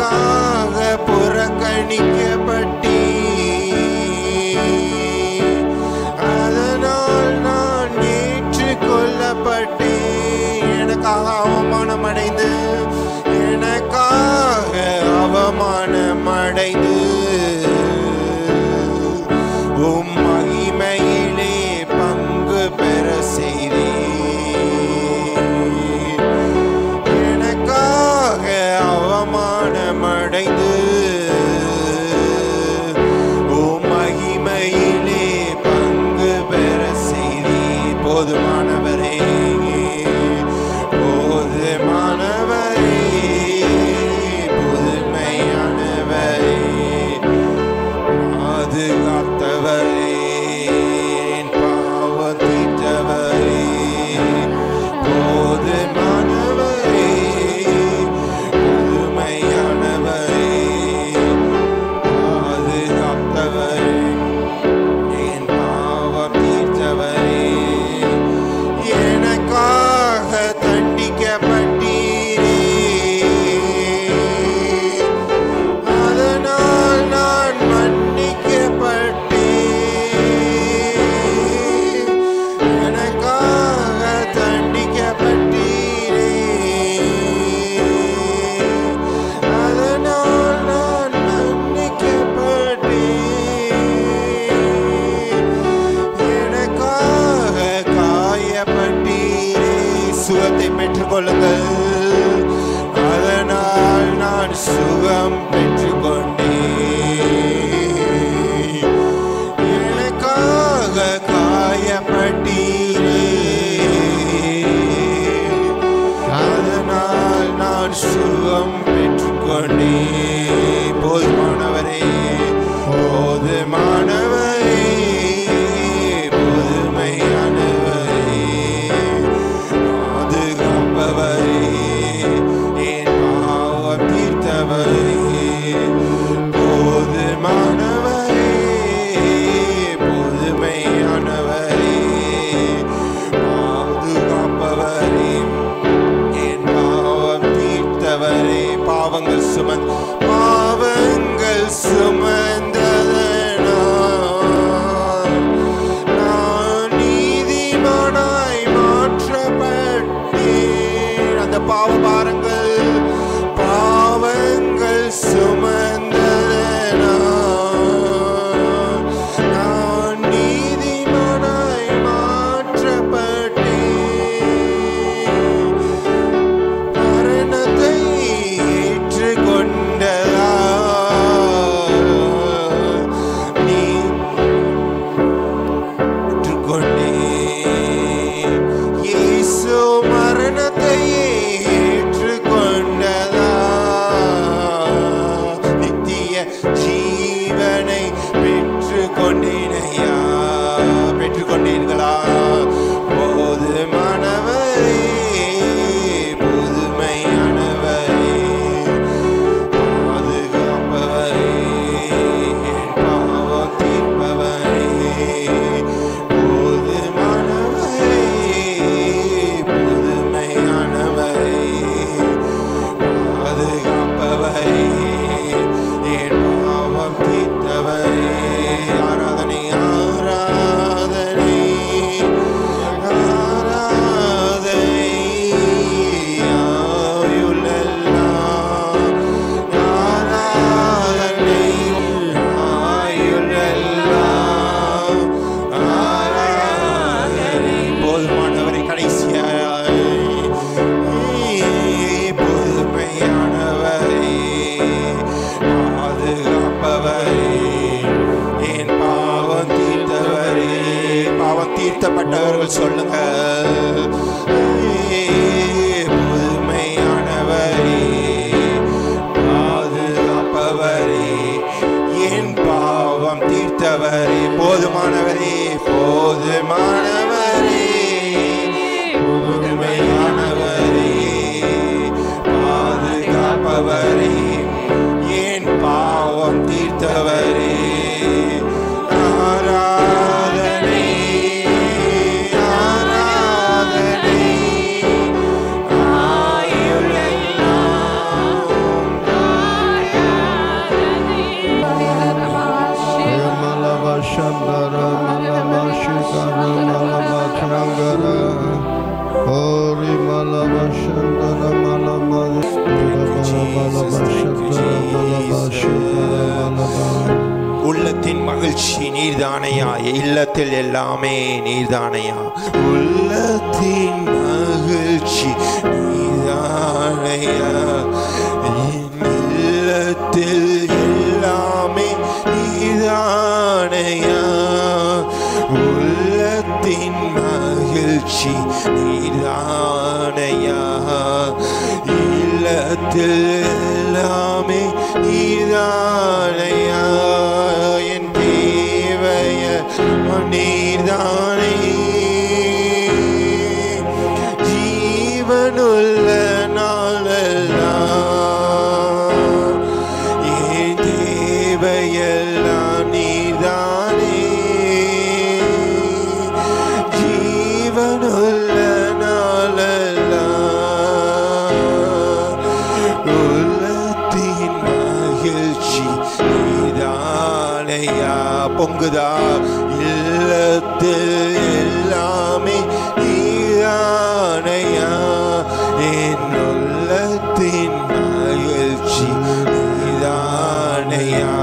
எனக்காக புறக்கணிக்கப்பட்டீ, அதனால் நான் ஏற்றுக்கொள்ளப்பட்டேன். எனக்காக அவமானம் அடைந்து, எனக்காக அவமானம் அடைந்து உம் மகிமையிலே பங்கு பெற செய்தே. எனக்காக அவமானம் அடைந்து உம் மகிமையிலே பங்கு பெற செய்தே. போதுமானவரே, போதுமானவரே, புதுமையானவரே, பாதுகாத்தவரே, பாவம் தீர்த்தவரே, போதுமானவரே, புதுமையானவரே, பாதுகாத்தவரே, என் பாவம் தீர்த்தவரே. எனக்காக தண்டிக்கப்பட்டீரே, அதனால் நான் மன்னிக்கப்பட்டேன். எனக்காக தண்டிக்கப்பட்டீரே, அதனால் நான் மன்னிக்கப்பட்டேன். எனக்காக காயப்பட்டீரே, சுகத்தை பெற்றுக்கொள்ளுங்கள். அதனால் நான் சுகம் பெற்றுக்கொண்டேன். எனக்காக காயப்பட்டீரே, அதனால் நான் சுகம் பெற்றுக்கொண்டேன். போதுமானவரே, போதுமானவரே, புதுமையானவரே, பாதுகாப்பவரே, என் பாவம் தீர்த்தவரே, போதுமானவரே, புதுமையானவரே, பாதுகாப்பவரே, என் பாவம் தீர்த்தவரே. பாவங்கள் சுமந்ததனால் நான் நீதிமானாய் மாற்றப்பட்டேன். அந்த பாவங்கள் சுமந்ததனால் நான் நீதிமானாய் மாற்றப்பட்டேன். மரணத்தை ஏற்றுக்கொண்டதால் நீ ஏற்றுக்கொண்டேன். இயேசு மரணத்தை ஏற்றுக்கொண்டதால் நித்திய ஜீவனை பெற்றுக்கொண்டேனையா. பெற்றுக்கொண்டீர்களா? போதுமானவரே, புதுமையானவரே, பாதுகாப்பவரே, என் பாவம் தீர்ப்பவரே, போதுமானவரே, புதுமையானவரே, பாதுகாப்பவரே, என் பாவம் தீர்த்தவரே. ஆராதனை, ஆராதனை, ஆராதனை, ஆயுளெல்லாம் ஆராதனை, ஆயுளெல்லாம் ஆராதனை. போதுமானவரை கடைசியாய் புதுமையானவரே, பாதுகாப்பவரே, என் பாவம் தீர்த்தவரே. பாவம் தீர்த்தப்பட்டவர்கள் சொல்லுங்க. புதுமையானவரே, பாதுகாப்பவரே, என் பாவம் தீர்த்தவரே. போதுமானவரே, போதுமானவரே, புதுமையானவரே, பாதுகாப்பவரே, என் பாவம் தீர்த்தவரே. ஆராதனை, ஆராதனை, ஆயுளெல்லாம் நீர்தானையா, இல்லத்தில் எல்லாமே நீர்தானையா. உள்ளத்தின் மகிழ்ச்சி நீர்தானையா, இல்லத்தில் எல்லாமே நீர்தானையா. உள்ளத்தின் மகிழ்ச்சி நீர்தானையா, இல்லத்தில் எல்லாமே நீர்தானையா. என் தேவைய நீர்தானே, ஜீவனுள்ள நாளெல்லாம் என் தேவையெல்லாம் நீர்தானே. ஜீவனுள்ள நாளெல்லாம் உள்ளத்தின் மகிழ்ச்சி நீர்தானையா. பொங்குதா இல்லத்தில் எல்லாமே நீர்தானையா. என் உள்ளத்தின் மகிழ்ச்சி நீர்தானையா,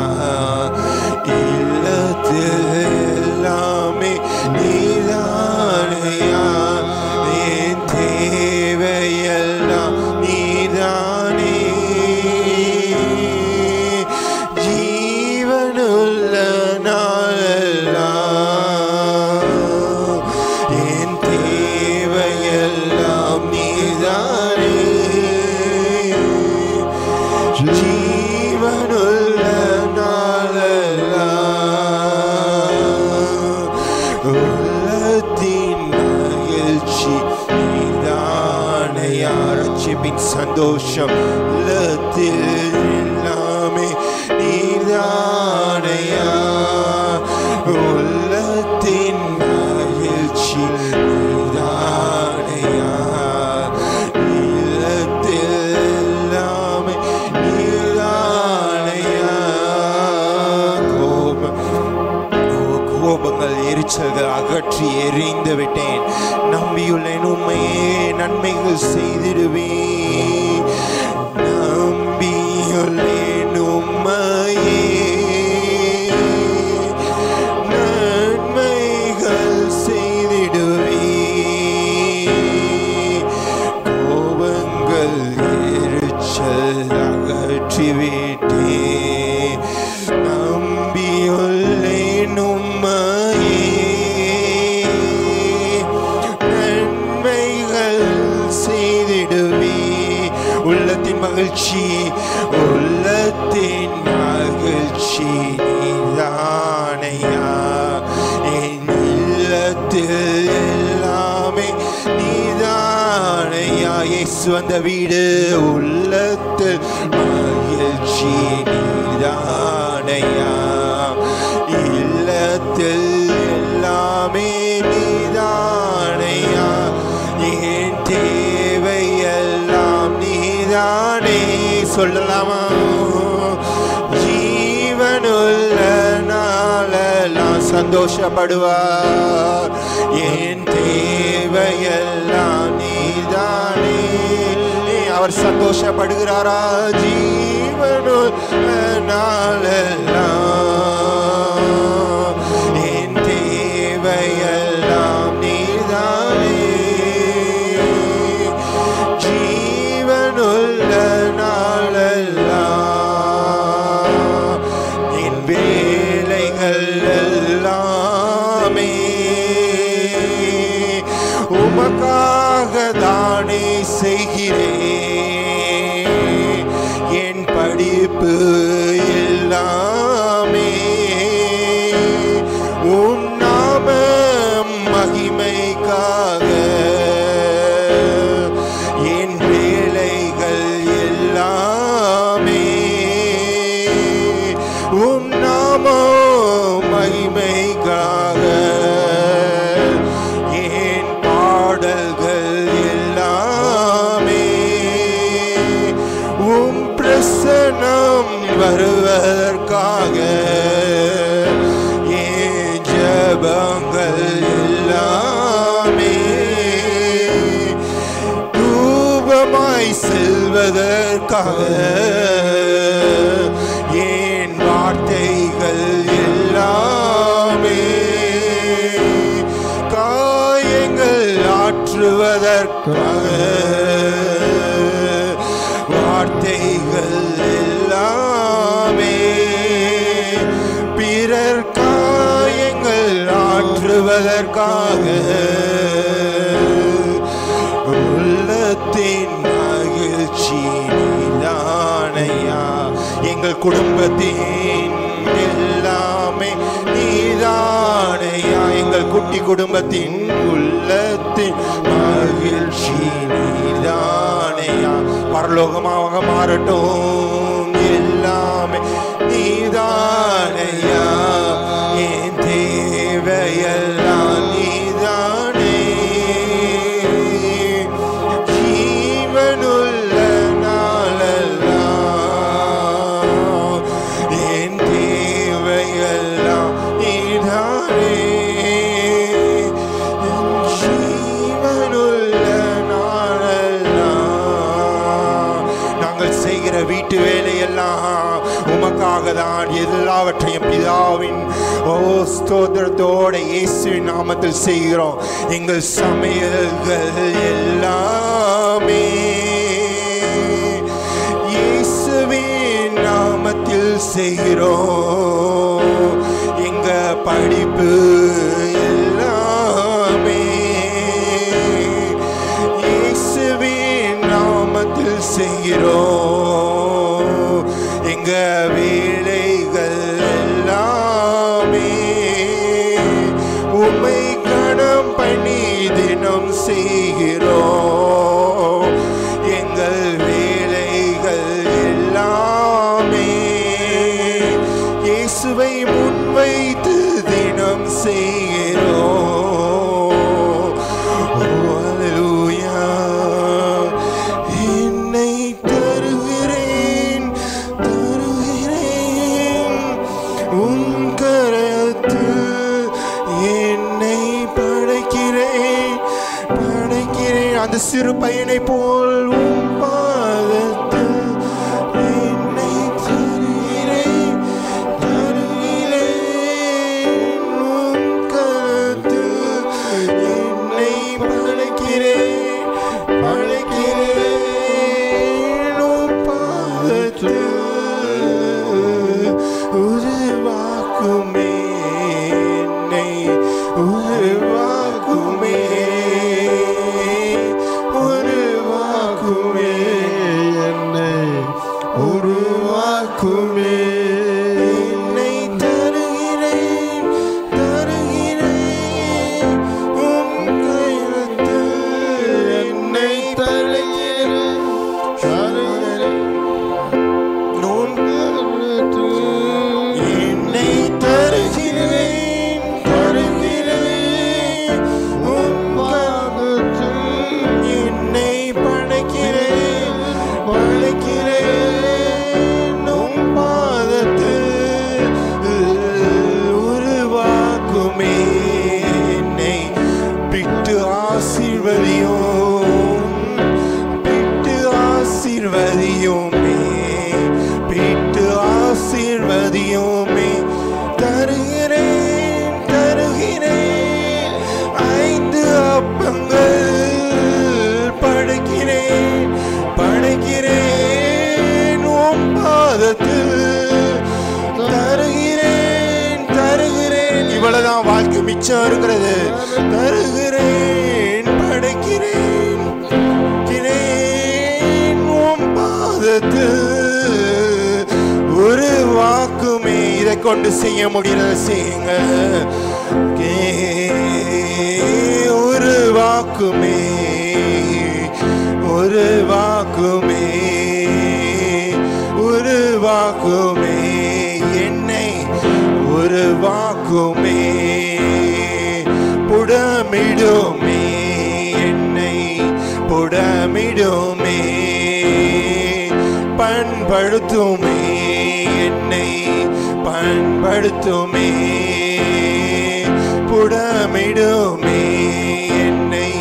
இல்லத்தில் எல்லாமே நீர்தானையா. என் தேவையெல்லாம் நீர்தானே. ஜீவனுள்ள நாளெல்லாம் என் தேவையெல்லாம் நீர்தானே. ஜீவனுள்ள நாளெல்லாம் உள்ளத்தின் மகிழ்ச்சி நீர்தானையா. ரட்சிப்பின் சந்தோஷம் உள்ளத்தில் எல்லாமே நீர்தானையா. உள்ளத்தின் மகிழ்ச்சி நீர்தானையா, இல்லத்தில் எல்லாமே நீர்தானையா. கோபங்கள் எரிச்சல்கள் அகற்றி எறிந்து விட்டேன். நம்பியுள்ளேன் உம்மையே நன்மைகள் செய்திடுவேன். நம்பியுள்ளேன் உம்மையே நன்மைகள் செய்திடுவேன். கோபங்கள் எரிச்சல் அகற்றிவிட்டேன். நம்பியுள்ளேன் உம்மையே நன்மைகள் செய்திடுவேன். உள்ளத்தின் மகிழ்ச்சி, உள்ளத்தின் மகிழ்ச்சி நீர்தானையா. என் இல்லத்தில் எல்லாமே நீர்தானையா. இயேசு வந்த வீடு உள்ளத்தில் மகிழ்ச்சி நீர்தானையா. இல்லத்தில் எல்லாமே நீர்தானையா. என் தேவையெல்லாம் நீர்தானே. சொல்லலாமா? ஜீவனுள்ள நாளெல்லாம் சந்தோஷப்படுவார். என் தேவையெல்லாம் நீர்தானே. அவர் சந்தோஷப்படுகிறாரா? ஜீவனுள்ள நாளெல்லாம் என் தேவையெல்லாம் நீர்தானே. ஜீவனுள்ள நாளெல்லாம் என் வேலைகள் எல்லாமே உமக்காக தானே செய்கிறேன். என் படிப்பு எல்லாமே உம் நாம மகிமைக்காக. என் வேலைகள் எல்லாமே உம் நாம மகிமைக்காக. என் பாடல்கள் எல்லாமே உம் பிரசன்னம் வருவதற்காக. அதற்காக உள்ளத்தின் மகிழ்ச்சி நீதானையா. எங்கள் குடும்பத்தின் எல்லாமே நீதானையா. எங்கள் குட்டி குடும்பத்தின் உள்ளத்தின் மகிழ்ச்சி நீதானையா. பரலோகமாக மாறட்டும் எல்லாமே நீதானையா. என் தேவையெல்லாம் நீதானே. ஜீவனுள்ள நாளெல்லாம் என் தேவையெல்லாம் நீதானே. ஜீவனுள்ள நாளெல்லாம் நாங்கள் செய்கிற வீட்டு வேலையெல்லாம் உமக்காக தான். எல்லாவற்றையும் பிதாவின் ஸ்தோத்திரத்தோட இயேசுவின் நாமத்தில் செய்கிறோம். எங்கள் சமையல்கள் எல்லாமே இயேசுவின் நாமத்தில் செய்கிறோம். எங்க படிப்பு எல்லாமே இயேசுவின் நாமத்தில் செய்கிறோம். எங்க வேலைகள் எல்லாமே உம்மை கணம் பண்ணி தினம் செய்கிறோம். எங்கள் வேலைகள் எல்லாமே இயேசுவை முன்வைத்து தினம் செய்கிறோம். ஹல்லேலூயா. என்னை தருகிறேன் உம் கரத்தில், என்னை படைக்கிறேன். அந்த சிறு பையனை போல் உம் பாதத்தில் என்னை தருகிறேன் உம் கரத்தில், என்னை படைக்கிறேன் உம் பாதத்தில். உருவாக்குமே என்னை, உருவாக்குமே உருவாக்குமே என்னை, உருவாக்குமே. என்னை தருகிறேன் உம் கையில், என்னை தருகிறேன் இவ்வளவுதான் வாழ்க்கை மிச்சம் இருக்கிறது. தருகிறேன், படைக்கிறேன் உம் பாதத்தில். ஒரு வாக்குமே இதை கொண்டு செய்ய முடியல செய்யுங்க. ஒரு வாக்குமே, ஒரு வாக்குமே, ஒரு வாக்குமே என்னை, ஒரு வாக்குமே புடமிடுமே என்னை, புடமிடுமே பண்படுத்துமே என்னை, பண்படுத்துமே புடமிடுமே என்னை,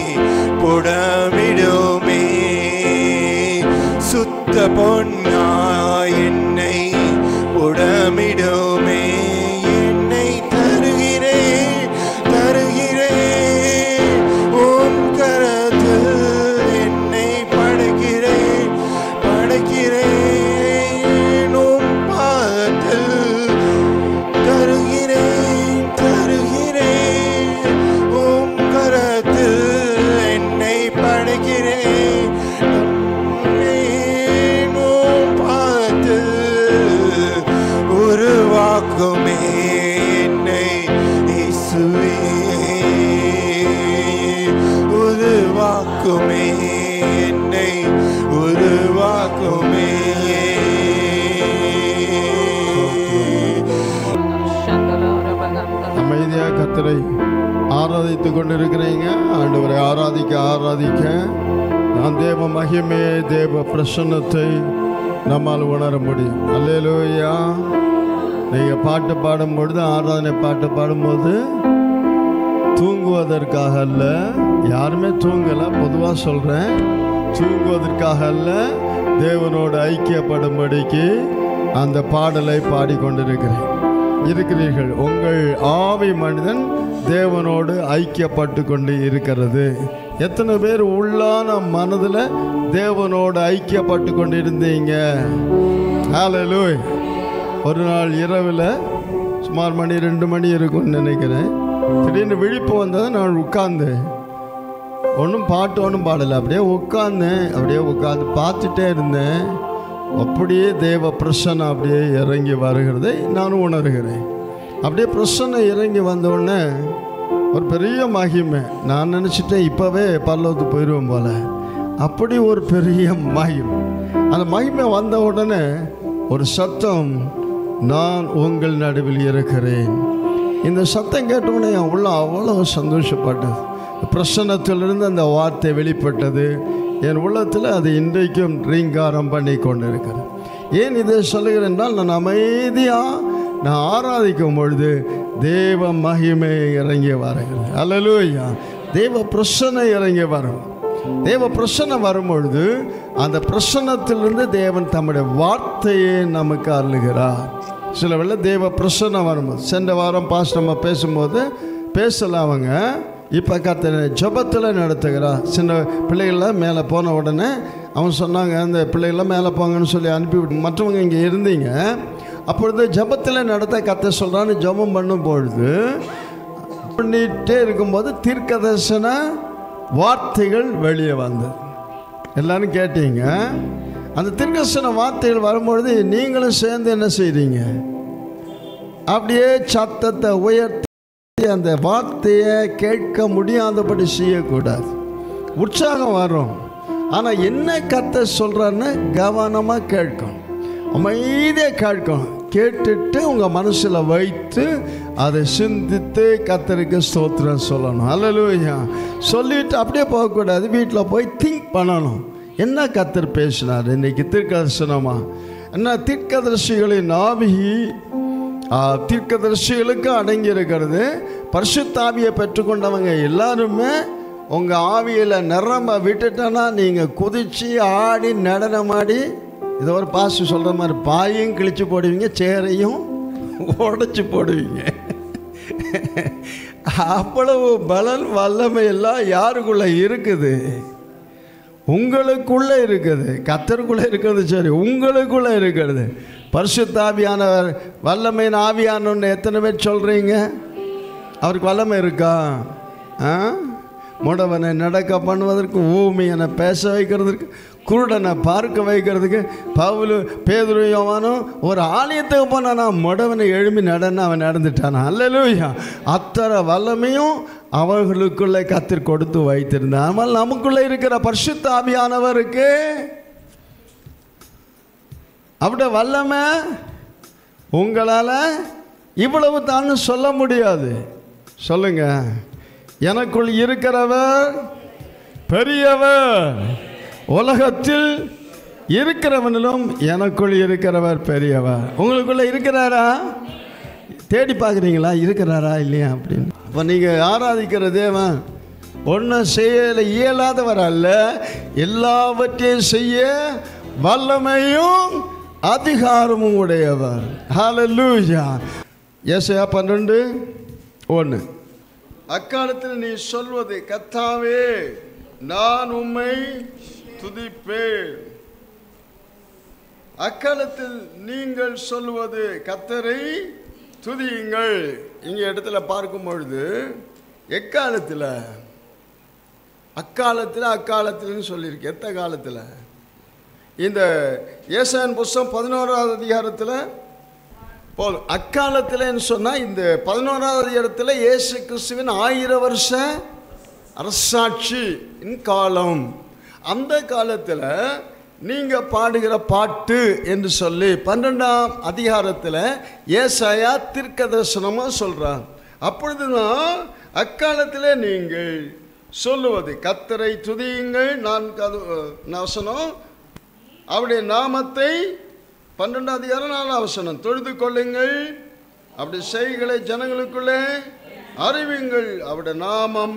புடமிடுமே சுத்த பொன்னா என்னை புடமிடுமே. என்னை தருகிறேன் உம் கரத்தில், என்னை படைக்கிறேன் உம் பாதத்தில். தருகிறேன் உருவாக்குமே என்னை இயேசுவே, உருவாக்குமே என்னை உருவாக்குமே. அமைதியாக கர்த்தரை ஆராதித்து கொண்டிருக்கிறீங்க. ஆண்டவரை ஆராதிக்க நான் தேவ மகிமையை, தேவ பிரசன்னத்தை நம்மால் உணர முடியும். அல்லேலூயா. நீங்கள் பாட்டு பாடும்பொழுது, ஆராதனை பாட்டு பாடும்போது தூங்குவதற்காக அல்ல, யாருமே தூங்கலை, பொதுவாக சொல்கிறேன், தூங்குவதற்காக அல்ல, தேவனோடு ஐக்கியப்படும்படிக்கு அந்த பாடலை பாடிக்கொண்டிருக்கிறீர்கள். உங்கள் ஆவி மனிதன் தேவனோடு ஐக்கியப்பட்டு கொண்டு இருக்கிறது. எத்தனை பேர் உள்ளான மனதில் தேவனோடு ஐக்கியப்பட்டு கொண்டு இருந்தீங்க? ஹல்லேலூயா. ஒரு நாள் இரவில் சுமார் மணி 2 மணி இருக்கும்னு நினைக்கிறேன், திடீர்னு விழிப்பு வந்தது. நான் உட்கார்ந்தேன், ஒன்றும் பாட்டு ஒன்றும் பாடலை, அப்படியே உட்கார்ந்து பார்த்துட்டே இருந்தேன். அப்படியே தேவ பிரசன்னம் அப்படியே இறங்கி வருகிறதை நான் உணர்கிறேன். அப்படியே பிரசன்னம் இறங்கி வந்தோடனே ஒரு பெரிய மகிமை. நான் நினச்சிட்டேன் இப்போவே பரலோகத்துக்கு போயிடுவோம் போல. அப்படி ஒரு பெரிய மகிமை. அந்த மகிமை வந்த உடனே ஒரு சத்தம், நான் உங்கள் நடுவில் இருக்கிறேன். இந்த சத்தம் கேட்டவுடனே என் உள்ள அவ்வளோ சந்தோஷப்பட்டது. பிரசன்னத்திலிருந்து அந்த வார்த்தை வெளிப்பட்டது என் உள்ளத்தில். அது இன்றைக்கும் ரீங்காரம் பண்ணி கொண்டு இருக்கிறது. ஏன் இதை சொல்லுகிறேன் என்றால், நான் அமைதியாக நான் ஆராதிக்கும் பொழுது தேவ மகிமை இறங்கி வருகிறது. அல்லேலூயா. தேவ பிரசன்னம் இறங்கி வரும். தேவ பிரசன்னம் வரும்பொழுது அந்த பிரசன்னத்திலிருந்து தேவன் தம்முடைய வார்த்தையை நமக்கு அருளுகிறார். சில வேளை தேவ பிரசன்னம் வரும்போது, சென்ற வாரம் பாஸ்டர் நம்ம பேசும்போது பேசலாம், அவங்க இப்போ கர்த்தர் ஜெபத்தில் நடத்துகிறார். சின்ன பிள்ளைகள்லாம் மேலே போன உடனே அவங்க சொன்னாங்க, அந்த பிள்ளைகள்லாம் மேலே போங்கன்னு சொல்லி அனுப்பிவிட்டு மற்றவங்க இங்கே இருந்தீங்க. அப்பொழுது ஜெபத்தில் நடத்த கர்த்தர் சொல்கிறான்னு ஜெபம் பண்ணும் பொழுது பண்ணிகிட்டே இருக்கும்போது தீர்க்கதரிசன வார்த்தைகள் வெளியே வந்தது. எல்லாரும் கேட்டீங்க. அந்த தீர்க்கதரிசன வார்த்தைகள் வரும்பொழுது நீங்களும் சேர்ந்து என்ன செய்றீங்க? அப்படியே சத்தத்தை உயர்த்தி அந்த வார்த்தையை கேட்க முடியாதபடி செய்யக்கூடாது. உற்சாகம் வரும், ஆனால் என்ன கர்த்தர் சொல்கிறான்னு கவனமாக கேட்கணும், அமைதியாக கேட்கணும். கேட்டுட்டு உங்கள் மனசில் வைத்து அதை சிந்தித்து கர்த்தருக்கு ஸ்தோத்திரம் சொல்லணும். அல்லேலூயா. சொல்லிட்டு அப்படியே போகக்கூடாது, வீட்டில் போய் திங்க் பண்ணணும். என்ன கர்த்தர் பேசினார் இன்றைக்கி? தீர்க்கதரிசனமா? என்ன தீர்க்கதரிசிகளின் ஆவி தீர்க்கதரிசிகளுக்கு அடங்கி இருக்கிறது. பரிசுத்த ஆவியை பெற்றுக்கொண்டவங்க எல்லாருமே உங்கள் ஆவியில் நிரம்ப விட்டுட்டோன்னா நீங்கள் குதித்து ஆடி நடனமாடி, இதை ஒரு பாஸ்டர் சொல்கிற மாதிரி, பாயும் கிழிச்சு போடுவீங்க, சேரையும் உடைச்சி போடுவீங்க. அவ்வளவு பலன் வல்லமை எல்லாம் யாருக்குள்ளே இருக்குது? உங்களுக்குள்ளே இருக்குது. கர்த்தருக்குள்ளே இருக்கிறது சரி, உங்களுக்குள்ளே இருக்கிறது. பரிசுத்த ஆவியானவர் வல்லமையின் ஆவியானவன்னு எத்தனை பேர் சொல்கிறீங்க? அவருக்கு வல்லமை இருக்கா? முடவனை நடக்க பண்ணுவதற்கு, ஊமையனை பேச வைக்கிறதுக்கு, குருடனை பார்க்க வைக்கிறதுக்கு. பவுல் பேதுரு யோவானும் ஒரு ஆலயத்துக்கு போனானா முடவனை எழுப்பி நடன்னு அவன் நடந்துட்டானா. அல்லேலூயா. அத்தனை வல்லமையும் அவர்களுக்குள்ளே கர்த்தர் கொடுத்து வைத்திருந்தார். ஆனால் நமக்குள்ளே இருக்கிற பரிசுத்த ஆவியானவருக்கு அப்படி வல்லமை உங்களால் இவ்வளவு தான் சொல்ல முடியாது. சொல்லுங்க, எனக்குள் இருக்கிறவர் பெரியவர், உலகத்தில் இருக்கிறவனிலும் எனக்குள் இருக்கிறவர் பெரியவர். உங்களுக்குள்ள இருக்கிறாரா? தேடி பார்க்குறீங்களா இருக்கிறாரா இல்லையா அப்படின்னு? இப்போ நீங்கள் ஆராதிக்கிற தேவன் ஒன்றும் செய்ய இயலாதவர் அல்ல, எல்லாவற்றையும் செய்ய வல்லமையும் அதிகாரமும் உடையவர். ஹல்லேலூயா. ஏசாயா 12:1. அக்காலத்தில் நீ சொல்வது, கர்த்தாவே நான் உம்மை துதிப்பேன். அக்காலத்தில் நீங்கள் சொல்வது, கர்த்தரை துதியுங்கள். இங்கே இடத்துல பார்க்கும் பொழுது எக்காலத்தில், அக்காலத்தில் சொல்லியிருக்கு. எத்த காலத்தில்? இந்த ஏசாயன் புஸ்தகம் 11வது அதிகாரத்தில் போல் அக்காலத்தில்னு சொன்னால் இந்த 11வது இடத்துல இயேசு கிறிஸ்துவின் 1000 வருஷ அரசாட்சியின் காலம். அந்த காலத்தில் நீங்கள் பாடுகிற பாட்டு என்று சொல்லி 12ஆம் அதிகாரத்தில் ஏசாயா தீர்க்கதரிசனமாக சொல்கிறார். அப்பொழுதுதான் அக்காலத்தில் நீங்கள் சொல்லுவது கர்த்தரை துதியுங்கள், நான் வசனம் அவருடைய நாமத்தை 12ஆம் அதிகாரம் 4ஆம் வசனம் தொழுது கொள்ளுங்கள், அவருடைய செய்களை ஜனங்களுக்குள்ளே அறிவிங்கள், அவருடைய நாமம்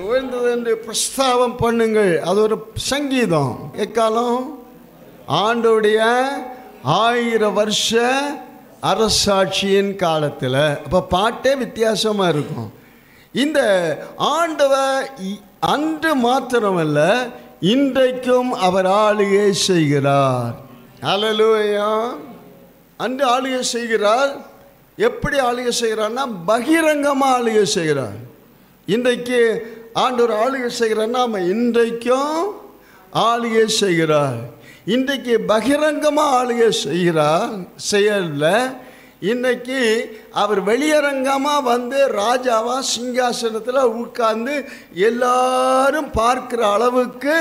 உயர்ந்தது என்று பிரஸ்தாபம் பண்ணுங்கள். அது ஒரு சங்கீதம். எக்காலம் ஆண்டோடைய 1000 வருஷ அரசாட்சியின் காலத்தில். அப்போ பாட்டே வித்தியாசமாக இருக்கும். இந்த ஆண்டவர் அன்று மாத்திரமல்ல இன்றைக்கும் அவர் ஆளுகை செய்கிறார். அல்லேலூயா. அன்று ஆளுகை செய்கிறார். எப்படி ஆளுகை செய்கிறார்னா பகிரங்கமாக ஆளுகை செய்கிறார். இன்றைக்கு ஆண்டவர் ஆளுகை செய்கிறார்னா அவன் இன்றைக்கும் ஆளுகை செய்கிறார். இன்றைக்கு பகிரங்கமாக ஆளுகை செய்யல. இன்னைக்கு அவர் வெளியரங்கமாக வந்து ராஜாவா சிங்காசனத்தில் உட்கார்ந்து எல்லாரும் பார்க்கிற அளவுக்கு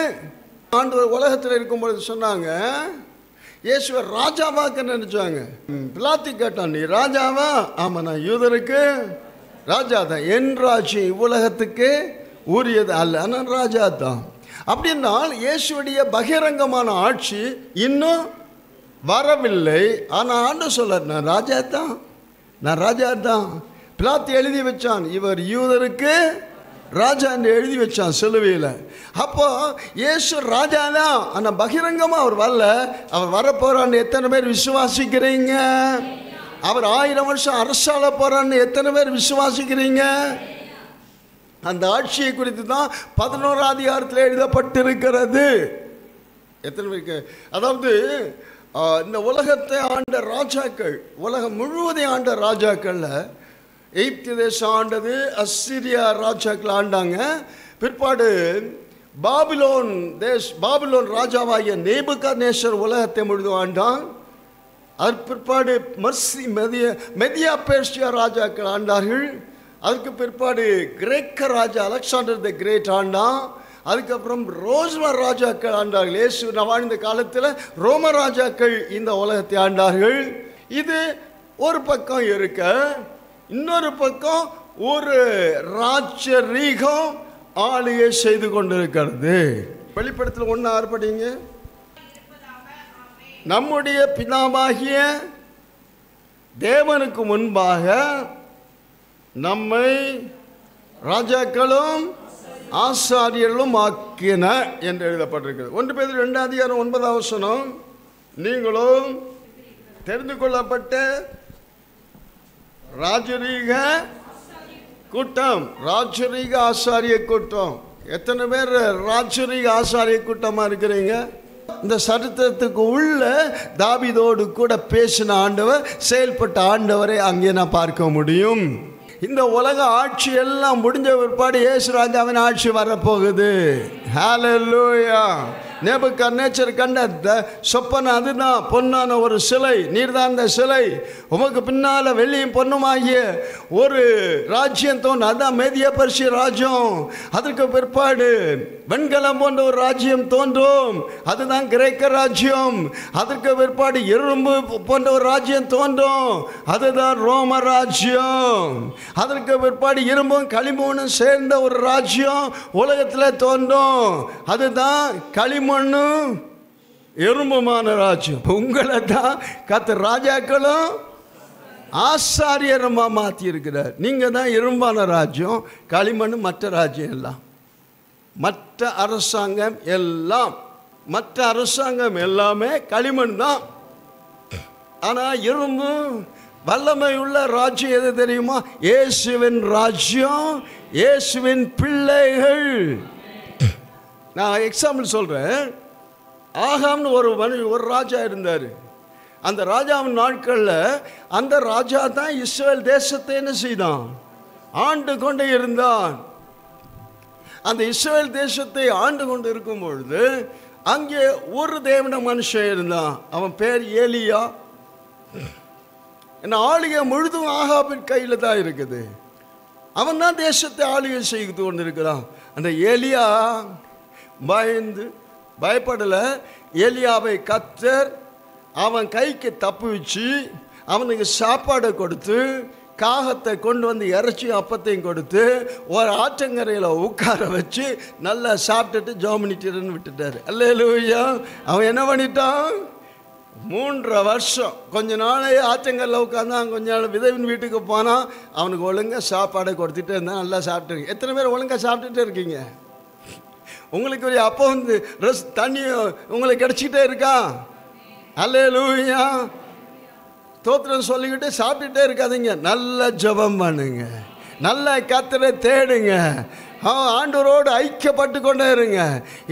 ஆண்டவர் உலகத்தில் இருக்கும்பொழுது சொன்னாங்க, இயேசுவர் ராஜாவாக்க நினைச்சாங்க. பிலாத்து கேட்டான், நீ ராஜாவா? ஆமாம், நான் யூதருக்கு ராஜா தான், என் ராஜ்யம் உலகத்துக்கு உரியது அல்ல, ஆனால் ராஜா தான். அப்படின்னால் இயேசுடைய பகிரங்கமான ஆட்சி இன்னும் வரவில்லை. ஆனால் ஆண்டு சொல்ல, நான் ராஜா தான், நான் ராஜா தான். பிலாத்து எழுதி வச்சான், இவர் யூதருக்கு ராஜா என்று எழுதி வச்சான் சிலுவையில். அப்போ இயேசு ராஜா தான், ஆனால் பகிரங்கமாக அவர் வரல. அவர் வரப்போறான்னு எத்தனை பேர் விசுவாசிக்கிறீங்க? அவர் 1000 வருஷம் அரசாள போறான்னு எத்தனை பேர் விசுவாசிக்கிறீங்க? அந்த ஆட்சியை குறித்து தான் 11ஆம் அதிகாரத்தில் எழுதப்பட்டிருக்கிறது. எத்தனை பேருக்கு? அதாவது இந்த உலகத்தை ஆண்ட ராஜாக்கள், உலகம் முழுவதையும் ஆண்ட ராஜாக்களில் எகிப்து தேசம் ஆண்டது, அசிரியா ராஜாக்கள் ஆண்டாங்க. பிற்பாடு பாபிலோன் ராஜாவாகிய நேபுகாத்நேசர் உலகத்தை முழுதும் ஆண்டான். அதற்கு பிற்பாடு மெதியா பேர்சியா ராஜாக்கள் ஆண்டார்கள். அதுக்கு பிற்பாடு கிரேக்க ராஜா அலெக்சாண்டர் த கிரேட் ஆண்டான். அதுக்கப்புறம் ரோம ராஜாக்கள் ஆண்டார்கள். இயேசு வாழ்ந்த காலத்தில் ரோம ராஜாக்கள் இந்த உலகத்தை ஆண்டார்கள். இது ஒரு பக்கம் இருக்க, இன்னொரு பக்கம் ஒரு ராஜரீகம் ஆளுகை செய்து கொண்டிருக்கிறது. வெளிப்படத்தில் 1:6 படிங்க. நம்முடைய பிதாவாகிய தேவனுக்கு முன்பாக நம்மை ராஜாக்களும் ஆசாரியர்களும் ஆக்கின என்று எழுதப்பட்டிருக்கிறது. 1 பேதுரு 2 அதிகாரம் 9 வசனம், நீங்களும் தெரிந்து கொள்ளப்பட்ட ராஜரீக கூட்டம், ராஜரீக ஆசாரிய கூட்டம். எத்தனை பேர் ராஜரீக ஆசாரிய கூட்டமாக இருக்கிறீங்க? இந்த சரித்திரத்துக்கு உள்ள தாவீதோடு கூட பேசின ஆண்டவர், செயல்பட்ட ஆண்டவரை அங்கே நான் பார்க்க முடியும். இந்த உலக ஆட்சி எல்லாம் முடிஞ்ச பிற்பாடு இயேசு ராஜாவின் ஆட்சி வரப்போகுது. ஹல்லேலூயா. நேபுகாத்நேச்சர் கண்ட சொப்பன அதுதான், பொன்னான ஒரு சிலை, நீர்தான் அந்த சிலை. உமக்கு பின்னால் வெள்ளியும் பொண்ணுமாகிய ஒரு ராஜ்யம் தோன்றும், அதுதான் மேதிய பர்சிய ராஜ்யம். அதற்கு பிற்பாடு வெண்கலம் போன்ற ஒரு ராஜ்யம் தோன்றும், அதுதான் கிரேக்க ராஜ்யம். அதற்கு பிற்பாடு இரும்பு போன்ற ஒரு ராஜ்யம் தோன்றும், அதுதான் ரோம ராஜ்யம். அதற்கு பிற்பாடு இரும்பும் களிமண்ணும் சேர்ந்த ஒரு ராஜ்யம் உலகத்தில் தோன்றும், அதுதான் களிமண்ணும் எறும்புமான ராஜ்யம். உங்களை தான் கர்த்தர் ராஜாக்களும் ஆசாரியரமாக மாற்றி இருக்கிறார். நீங்கள் தான் இரும்பான ராஜ்யம், களிமண் மற்ற ராஜ்யம் எல்லாம், மற்ற அரசாங்கம் எல்லாமே களிமண் தான். ஆனால் இரும்பு வல்லமை உள்ள ராஜ்யம் எது தெரியுமா? இயேசுவின் ராஜ்யம், இயேசுவின் பிள்ளைகள். நான் எக்ஸாம்பிள் சொல்கிறேன். ஆகாம்னு ஒரு ராஜா இருந்தார். அந்த ராஜாவின் நாட்களில் அந்த ராஜா தான் இஸ்ரவேல் தேசத்தை என்ன செய்தான்? ஆண்டு கொண்டு இருந்தான். அந்த இஸ்ரவேல் தேசத்தை ஆண்டு கொண்டு இருக்கும் பொழுது அங்கே ஒரு தேவன மனுஷன் இருந்தான். அவன் பேர் ஏலியா. என்ன ஆளுகை முழுதும் ஆகாபின் கையில் தான் இருக்குது. அவன் தான் தேசத்தை ஆளுகை செய்து கொண்டு இருக்கிறான். அந்த எலியா பயப்படலை. எலியாவை கர்த்தர் அவன் கைக்கு தப்புவிச்சு அவனுக்கு சாப்பாடை கொடுத்து, காகத்தை கொண்டு வந்து இறைச்சி அப்பத்தையும் கொடுத்து, ஒரு ஆற்றங்கரையில் உட்கார வச்சு நல்லா சாப்பிட்டுட்டு ஜோமனிட்டின்னு விட்டுட்டார். அல்லேலூயா. அவன் என்ன பண்ணிட்டான்? 3 வருஷம் கொஞ்ச நாளே ஆற்றங்கரில் உட்காந்தான். கொஞ்ச நாள் விதவின் வீட்டுக்கு போனான். அவனுக்கு ஒழுங்காக சாப்பாடை கொடுத்துட்டே இருந்தான். நல்லா சாப்பிட்டுருங்க. எத்தனை பேர் ஒழுங்காக சாப்பிட்டுட்டே இருக்கீங்க? உங்களுக்கு ஒரு அப்போ தண்ணி உங்களுக்கு கிடச்சிக்கிட்டே இருக்கா? அல்லேலூயா. ஸ்தோத்திரம் சொல்லிக்கிட்டு சாப்பிட்டுட்டே இருக்காதீங்க. நல்ல ஜெபம் பண்ணுங்க, நல்ல கர்த்தரை தேடுங்க, ஆண்டவரோடு ஐக்கியப்பட்டு கொண்டே இருங்க.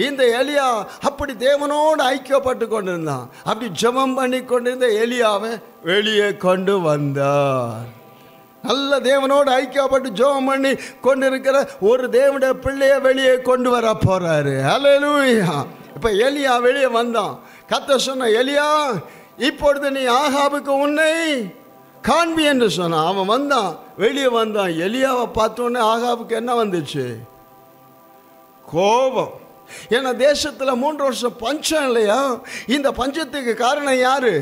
இந்த எலியா அப்படி தேவனோடு ஐக்கியப்பட்டு கொண்டிருந்தான். அப்படி ஜெபம் பண்ணி கொண்டிருந்த எலியாவை வெளியே கொண்டு வந்தார். நல்ல தேவனோடு ஐக்கியப்பட்டு ஜெபம் பண்ணி கொண்டிருக்கிற ஒரு தேவனுடைய பிள்ளையை வெளியே கொண்டு வர போறாரு. அல்லேலூயா. இப்போ எலியா வெளியே வந்தான். கர்த்தர் சொன்ன, எலியா இப்பொழுது நீ ஆகாபுக்கு உன்னை காண்பி என்று சொன்னான். அவன் வந்தான், வெளியே வந்தான். எலியாவை பார்த்தோன்னே ஆகாபுக்கு என்ன வந்துச்சு? கோபம். ஏன்னா தேசத்தில் 3 வருஷம் பஞ்சம் இல்லையா? இந்த பஞ்சத்துக்கு காரணம் யாரு?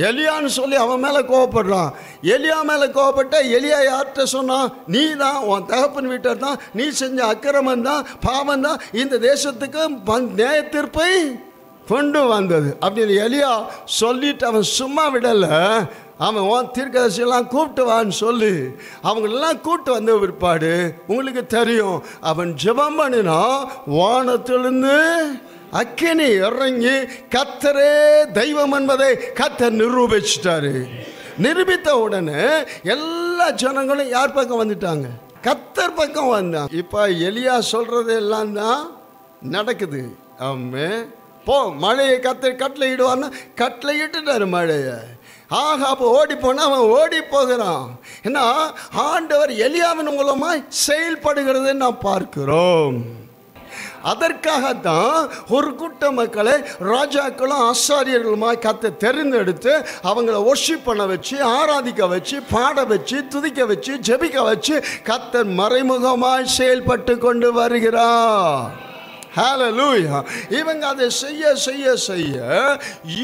எலியான்னு சொல்லி அவன் மேலே கோவப்படுறான். எலியா மேலே கோவப்பட்ட எலியா யார்கிட்ட சொன்னான்? நீ தான், உன் தகப்பன் வீட்டர் தான், நீ செஞ்ச அக்கிரமம் தான், பாவம் தான் இந்த தேசத்துக்கு நியாய தீர்ப்பை கொண்டு வந்தது அப்படின்னு எலியா சொல்லிட்டு அவன் சும்மா விடலை. அவன் உன் தீர்க்கதரிசியெல்லாம் கூப்பிட்டு வான்னு சொல்லி அவங்களெல்லாம் கூப்பிட்டு வந்த பிற்பாடு உங்களுக்கு தெரியும், அவன் ஜெபம் பண்ணினா வானத்திலிருந்து அக்கினி இறங்கி கர்த்தரே தெய்வம் என்பதை கர்த்தர் நிரூபிச்சிட்டாரு. நிரூபித்த உடனே எல்லா ஜனங்களும் யார் பக்கம் வந்துட்டாங்க? கர்த்தர் பக்கம் வந்தான். இப்போ எலியா சொல்றது எல்லாம் தான் நடக்குது. ஆமே, போ, மழையை கர்த்தர் கட்டளையிடுவான்னு கட்டளையிட்டுட்டாரு மழையை. ஆகாபு ஓடி போனால் அவன் ஓடி போகிறான். ஏன்னா ஆண்டவர் எலியாவின் மூலமாய் செயல்படுகிறதை நாம் பார்க்கிறோம். அதற்காகத்தான் ஒரு கூட்ட மக்களை ராஜாக்களும் ஆசாரியர்களுமாய் கர்த்தர் தெரிந்தெடுத்து அவங்கள வொர்ஷிப் பண்ண வச்சு, ஆராதிக்க வச்சு, பாட வச்சு, துதிக்க வச்சு, ஜெபிக்க வச்சு கர்த்தர் மறைமுகமாய் செயல்பட்டு கொண்டு வருகிறார். ஹல்லேலூயா. இவங்க அதை செய்ய செய்ய செய்ய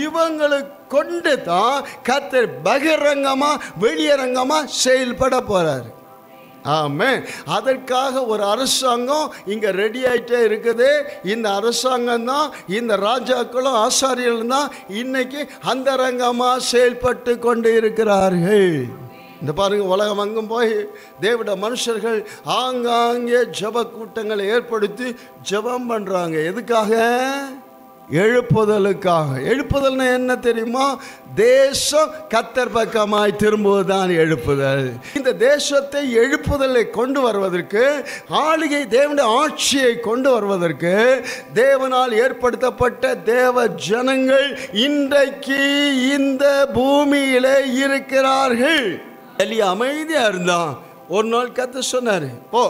இவங்களுக்கு கொண்டு தான் கர்த்தர் பகிரங்கமா வெளியரங்கமா செயல்பட போறார். ஆமே. அதற்காக ஒரு அரசாங்கம் இங்க ரெடி ஆயிட்டே இருக்குது. இந்த அரசாங்கம் தான், இந்த ராஜாக்களும் ஆசாரியர்களும் தான் இன்னைக்கு அந்தரங்கமா செயல்பட்டு கொண்டு இருக்கிறார்கள். இந்த பாருங்க, உலகம் அங்கும் போய் தேவட மனுஷர்கள் ஆங்காங்கே ஜெப கூட்டங்களை ஏற்படுத்தி ஜெபம் பண்றாங்க. எதுக்காக? எழுப்புதலுக்காக. எழுப்புதல்னா என்ன தெரியுமா? தேசம் கர்த்தர் பக்கமாய் திரும்புவதுதான் எழுப்புதல். இந்த தேசத்தை எழுப்புதலை கொண்டு வருவதற்கு, ஆளுகை தேவனுடைய ஆட்சியை கொண்டு வருவதற்கு தேவனால் ஏற்படுத்தப்பட்ட தேவ ஜனங்கள் இன்றைக்கு இந்த பூமியிலே இருக்கிறார்கள். எலியா அமைதியா இருந்தான். ஒரு நாள் கர்த்தர் சொன்னாரு, போ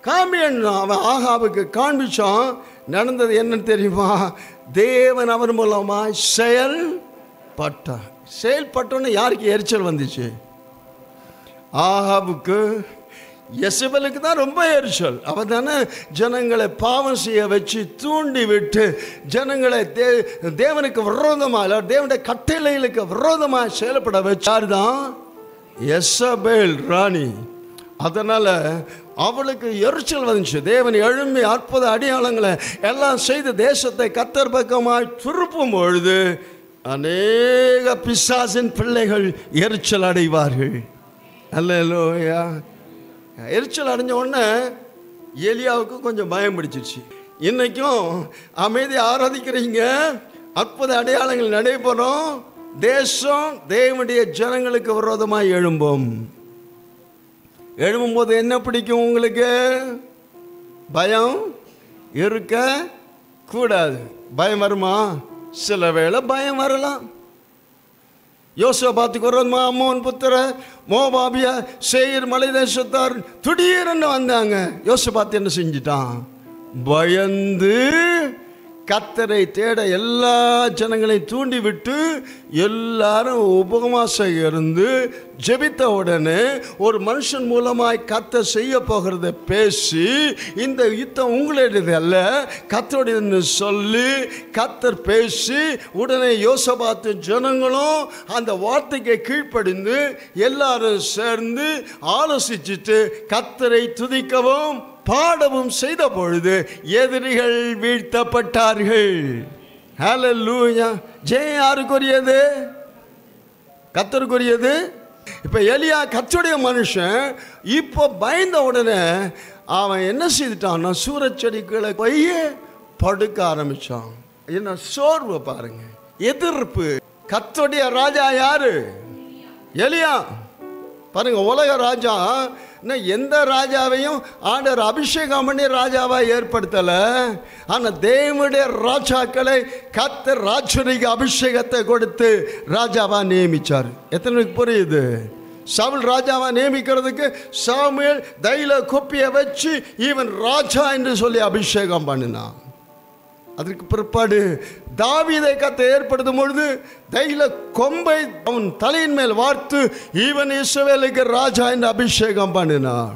காமியன். அவன் ஆகாபுக்கு காண்பிச்சான். நடந்தது என்னன்னு தெரியுமா? தேவன் அவர் மூலமா செயல்பட்டான். செயல்பட்டோன்னு யாருக்கு எரிச்சல் வந்துச்சு? ஆகாபுக்கு. யெசபேலுக்கு தான் ரொம்ப எரிச்சல். அவன் தானே ஜனங்களை பாவம் செய்ய வச்சு தூண்டி விட்டு ஜனங்களை தேவனுக்கு விரோதமாக, தேவனுடைய கட்டளைகளுக்கு விரோதமாக செயல்பட வச்சார் தான் யெசபேல் ராணி. அதனால அவளுக்கு எரிச்சல் வந்துச்சு. தேவன் எழும்பி அற்புத அடையாளங்களை எல்லாம் செய்து தேசத்தை கர்த்தர் பக்கமாய் திருப்பும் பொழுது அநேக பிசாசின் பிள்ளைகள் எரிச்சல் அடைவார்கள். அல்லேலூயா. எரிச்சல் அடைஞ்ச உடனே எலியாவுக்கு கொஞ்சம் பயம் பிடிச்சிருச்சு. இன்னைக்கும் அமைதி ஆராதிக்கிறீங்க, அற்புத அடையாளங்கள் நடைபெறும், தேசம் தேவனுடைய ஜனங்களுக்கு விரோதமாக எழும்பும். எழும்பும்போது என்ன பிடிக்கும் உங்களுக்கு? பயம் இருக்க கூடாது. பயம் வருமா? சில வேளை பயம் வரலாம். யோசபாத்துக்கு விரோதமா அம்மோன் புத்திர மோபாபிய சேயீர் மலை தேசத்தார் திடீர்னு வந்தாங்க. யோசபாத் என்ன செஞ்சிட்டான்? பயந்து கர்த்தரை தேட எல்லா ஜனங்களையும் தூண்டிவிட்டு எல்லாரும் உபவாசம் இருந்து ஜெபித்த உடனே ஒரு மனுஷன் மூலமாய் கர்த்தர் செய்ய போகிறத பேசி, இந்த யுத்தம் உங்களுடையது அல்ல கர்த்தருடையதுன்னு சொல்லி கர்த்தர் பேசி, உடனே யோசபாத்து ஜனங்களும் அந்த வார்த்தைக்கு கீழ்ப்படிந்து எல்லாரும் சேர்ந்து ஆலோசிச்சுட்டு கர்த்தரை துதிக்கவும் பாடவும் செய்த பொழுது எதிரிகள் வீழ்த்தப்பட்டார்கள். ஹல்லேலூயா. ஜெயம் யாருக்குரியது? கர்த்தருக்குரியது. இப்போ எலியா கர்த்தருடைய மனுஷன். இப்போ பயந்த உடனே அவன் என்ன செய்துட்டான்னா சூரச்செடிகளை போய் படுக்க ஆரம்பிச்சான். என்ன சோர்வு பாருங்க, எதிர்ப்பு. கர்த்தருடைய ராஜா யாரு? எலியா. பாருங்க, உலக ராஜா எந்த ராஜாவையும் ஆண்டவர் அபிஷேகம் பண்ணி ராஜாவாக ஏற்படுத்தலை. ஆனால் தேவனுடைய ராஜாக்களை கர்த்தர் ராஜரிக அபிஷேகத்தை கொடுத்து ராஜாவாக நியமித்தார். எத்தனை புரியுது? சவுல் ராஜாவை நியமிக்கிறதுக்கு சாமுவேல் தைல கொப்பியை வச்சு இவன் ராஜா என்று சொல்லி அபிஷேகம் பண்ணினான். அதற்கு பிற்பாடு தாவீதை கர்த்தர் ஏற்படுத்தும் பொழுது தைல கொம்பை அவன் தலையின் மேல் வார்த்து இவன் இஸ்ரவேலுக்கு ராஜா என்று அபிஷேகம் பண்ணினான்.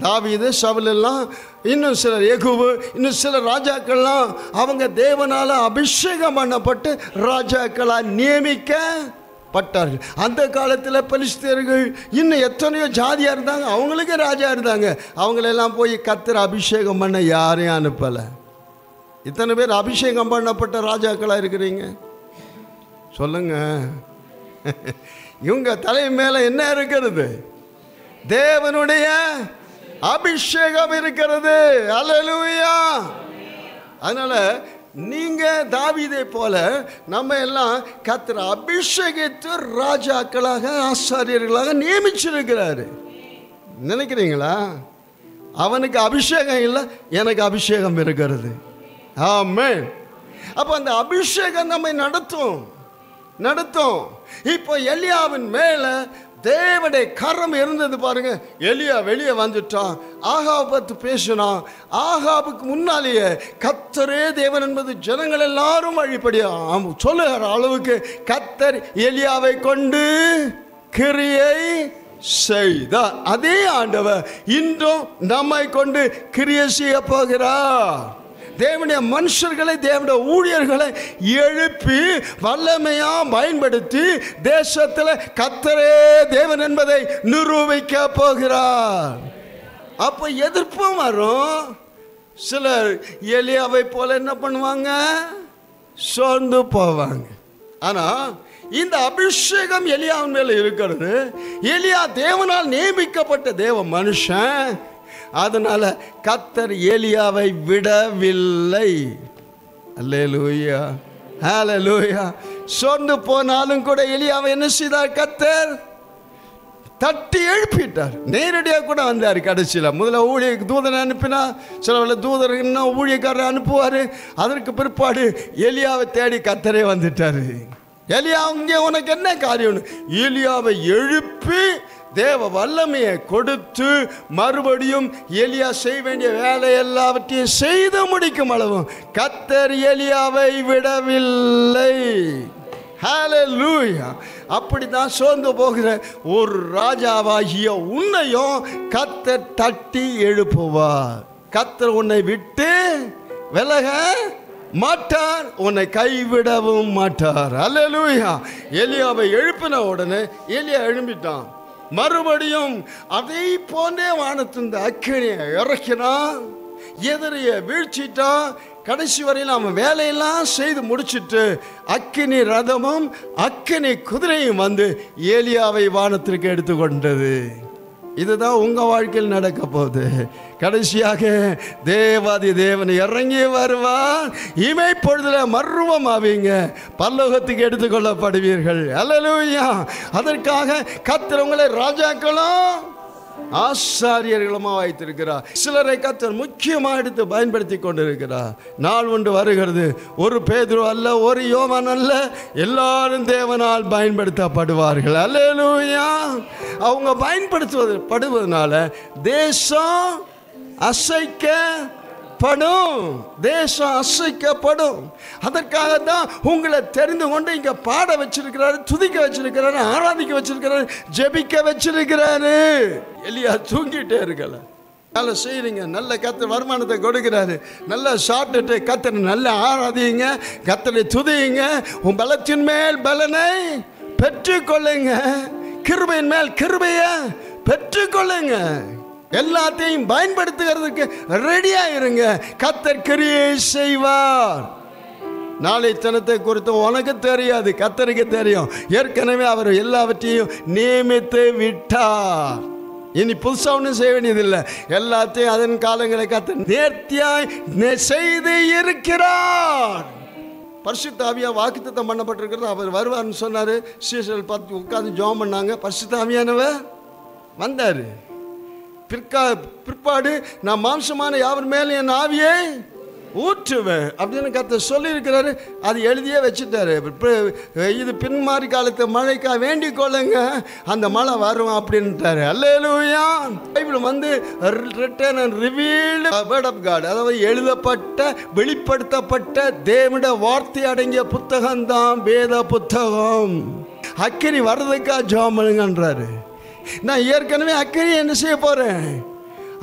தாவீது, சவுல் எல்லாம், இன்னும் சிலர் யெகூவு, இன்னும் சில ராஜாக்கள்லாம் அவங்க தேவனால அபிஷேகம் பண்ணப்பட்டு ராஜாக்களாக நியமிக்கப்பட்டார்கள். அந்த காலத்தில் பெலிஸ்தியர்கள் இன்னும் எத்தனையோ ஜாதியாக இருந்தாங்க, அவங்களுக்கு ராஜா இருந்தாங்க. அவங்களெல்லாம் போய் கர்த்தர் அபிஷேகம் பண்ண யாரையும் அனுப்பலை. இத்தனை பேர் அபிஷேகம் பண்ணப்பட்ட ராஜாக்களாக இருக்கிறீங்க சொல்லுங்க. இவங்க தலை மேலே என்ன இருக்கிறது? தேவனுடைய அபிஷேகம் இருக்கிறது. அல்லேலூயா. அதனால நீங்க தாவீதை போல நம்ம எல்லாம் கர்த்தர் அபிஷேகித்து ராஜாக்களாக ஆசாரியர்களாக நியமிச்சிருக்கிறாரு. நினைக்கிறீங்களா? அவனுக்கு அபிஷேகம் இல்லை, எனக்கு அபிஷேகம் இருக்கிறது. ஆமென். அப்போ அந்த அபிஷேகம் நம்மை நடத்தும். இப்போ எலியாவின் மேலே தேவனுடைய கரம் இருந்தது பாருங்க. எலியா வெளியே வந்துட்டான், ஆகாபை பற்றி பேசினான். ஆகாபுக்கு முன்னாலேயே கர்த்தரே தேவன் என்பது ஜனங்கள் எல்லாரும் வழிபடியா சொல்லுகிற அளவுக்கு கர்த்தர் எலியாவை கொண்டு கிரியை செய்தார். அதே ஆண்டவர் இன்றும் நம்மை கொண்டு கிரியை செய்ய போகிறார். தேவனுடைய மனுஷர்களை, தேவனுடைய ஊழியர்களை எழுப்பி வல்லமையா பயன்படுத்தி தேசத்தில் கர்த்தரே தேவன் என்பதை நிரூபிக்க போகிறார். அப்போ எதிர்ப்பும் வரும். சிலர் எலியாவை போல என்ன பண்ணுவாங்க? சோர்ந்து போவாங்க. ஆனால் இந்த அபிஷேகம் எலியாவின் மேலே இருக்கிறது. எலியா தேவனால் நியமிக்கப்பட்ட தேவ மனுஷன். அதனால கர்த்தர் எலியாவை விடவில்லை. அல்லேலூயா, ஹல்லேலூயா. சோர்ந்து போனாலும் கூட எலியாவை என்ன செய்தார்? கர்த்தர் தட்டி எழுப்பிட்டார். நேரடியாக கூட வந்தார். கடைசியில் முதல்ல தூதனை அனுப்பினா, சில தூதர் இன்னும் ஊழியக்காரரை அனுப்புவார். அதற்கு பிற்பாடு எலியாவை தேடி கர்த்தரே வந்துட்டார். எலியா, இங்கே உனக்கு என்ன காரியம்? எலியாவை எழுப்பி தேவ வல்லமையை கொடுத்து மறுபடியும் எலியா செய்ய வேண்டிய வேலை எல்லாவற்றையும் செய்து முடிக்கும் அளவும் கர்த்தர் எலியாவை விடவில்லை. ஹல்லேலூயா. அப்படிதான் சோர்ந்து போகிற ஒரு ராஜாவாகிய உன்னையும் கர்த்தர் தட்டி எழுப்புவார். கர்த்தர் உன்னை விட்டு விலக மாட்டார், உன்னை கைவிடவும் மாட்டார். அல்லேலூயா. எலியாவை எழுப்பின உடனே எலியா எழும்பிட்டான். மறுபடியும் அதை போன்றே வானத்தின் அக்கினியை இறக்கினான், எதிரிய வீழ்ச்சிட்டான். கடைசி வரையில் அவன் வேலையெல்லாம் செய்து முடிச்சுட்டு அக்கினி ரதமும் அக்கினி குதிரையும் வந்து ஏலியாவை வானத்திற்கு எடுத்துக்கொண்டது. இதுதான் உங்கள் வாழ்க்கையில் நடக்க போகுது. கடைசியாக தேவாதி தேவன் இறங்கி வருவார். இமை பொழுதுல மர்வமாவீங்க, பரலோகத்துக்கு எடுத்துக்கொள்ளப்படுவீர்கள். அல்லேலூயா. அதற்காக கர்த்தர் உங்களை ராஜாக்களும் ஆசாரியர்களுமா வைத்திருக்கிறார். சிலரை கர்த்தர் முக்கியமாக எடுத்து பயன்படுத்தி கொண்டிருக்கிறார். நாள் ஒன்று வருகிறது, ஒரு பேதுரு அல்ல, ஒரு யோவான் அல்ல, எல்லாரும் தேவனால் பயன்படுத்தப்படுவார்கள். அல்லேலூயா. அவங்க படுவதனால தேசம் அசைக்க அசைக்கப்படும், தேசம் அசைக்கப்படும். அதற்காக தான் உங்களை தெரிந்து கொண்டு இங்க பாட வச்சிருக்கிறாரு, துதிக்க வச்சிருக்கிறாரு, ஆராதிக்க வச்சிருக்கிறாரு, ஜெபிக்க வச்சிருக்கிறாரு. எலியா தூங்கிட்டே இருக்கல, நல்ல செய்யுங்க, நல்ல கர்த்தர் வருமானத்தை கொடுக்கிறாரு, நல்லா சாப்பிட்டுட்டு கர்த்தரை நல்ல ஆராதிங்க, கர்த்தரை துதியுங்க. உன் பலத்தின் மேல் பலனை பெற்றுக்கொள்ளுங்க, கிருபையின் மேல் கிருபையை பெற்றுக்கொள்ளுங்க. எல்லாத்தையும் பயன்படுத்துகிறதுக்கு ரெடியா இருங்க. கர்த்தர் கிரியை செய்வார். நாளை தினத்தை குறித்து உனக்கு தெரியாது, கர்த்தருக்கு தெரியும். ஏற்கனவே அவர் எல்லாவற்றையும் நியமித்து விட்டார். இனி புதுசா ஒன்றும் செய்ய வேண்டியதில்லை. எல்லாத்தையும் அதன் காலங்களை கர்த்தர் நேர்த்தியாய் செய்து இருக்கிறார். பரிசுத்த ஆவியா வாக்குத்தத்தம் பண்ணப்பட்டிருக்கிறது. அவர் வருவார்னு சொன்னாரு. சீசர்கள் பார்த்து உட்கார்ந்து ஜெபம் பண்ணாங்க. பரிசுத்த ஆவியானவர் வந்தார். பிற்பாடு நான் மாம்சமான யாவர் மேலே என் ஆவியை ஊற்றுவேன் அப்படின்னு கர்த்தர் சொல்லியிருக்கிறாரு. அது எழுதியே வச்சுட்டாரு. இது பின்மாறி காலத்து மழைக்காக வேண்டிக் கொள்ளுங்க, அந்த மழை வரும் அப்படின்ட்டாரு. அல்லேலூயா. பைபிள் வந்து written and revealed word of God, அதாவது எழுதப்பட்ட வெளிப்படுத்தப்பட்ட தேவனுடைய வார்த்தை அடங்கிய புத்தகம் தான் வேத புத்தகம். அக்கினி வர்றதுக்காக ஜெபம் பண்ணுங்கன்றாரு. நான் ஏற்கனவே அக்கினி என்ன செய்ய போறேன்?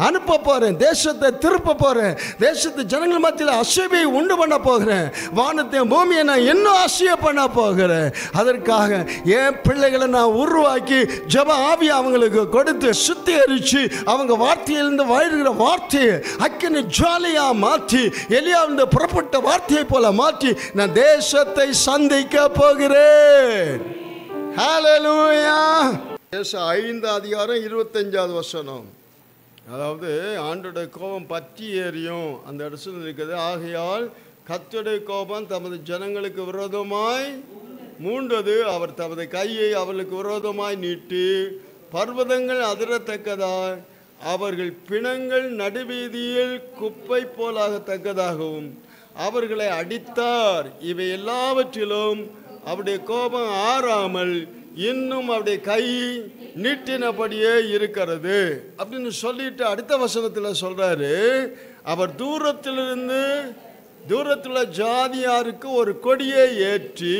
அனுப்ப போறேன். தேசத்தை திருப்ப போறேன். தேசத்து ஜனங்கள் மத்தியில் அசைவை உண்டு பண்ண போகிறேன். வானத்தை பூமியை நான் இன்னும் அசைய பண்ண போகிறேன். அதற்காக என் பிள்ளைகளை நான் உருவாக்கி ஜெப ஆவி அவங்களுக்கு கொடுத்து சுத்திகரிச்சு அவங்க வார்த்தையிலிருந்து வாழ்கிற வார்த்தையை அக்கினி ஜுவாலையா மாற்றி எலியாவிலிருந்து புறப்பட்ட வார்த்தையை போல மாற்றி நான் தேசத்தை சந்திக்க போகிறேன். ஹல்லேலூயா. 5 அதிகாரம் 25வது வசனம். அதாவது ஆண்டோடைய கோபம் பற்றி எரியும் அந்த இடத்துல இருக்குது. ஆகையால் கர்த்தருடைய கோபம் தமது ஜனங்களுக்கு விரோதமாய் மூண்டது. அவர் தமது கையை அவர்களுக்கு விரோதமாய் நீட்டி பர்வதங்கள் அதிரத்தக்கதாய் அவர்கள் பிணங்கள் நடுவீதியில் குப்பை போலாகத்தக்கதாகவும் அவர்களை அடித்தார். இவை எல்லாவற்றிலும் அவருடைய கோபம் ஆறாமல் இன்னும் அவருடைய கை நீட்டினபடியே இருக்கிறது அப்படின்னு சொல்லிட்டு அடுத்த வசனத்தில் சொல்றாரு, அவர் தூரத்தில் ஜாதியாருக்கு ஒரு கொடியை ஏற்றி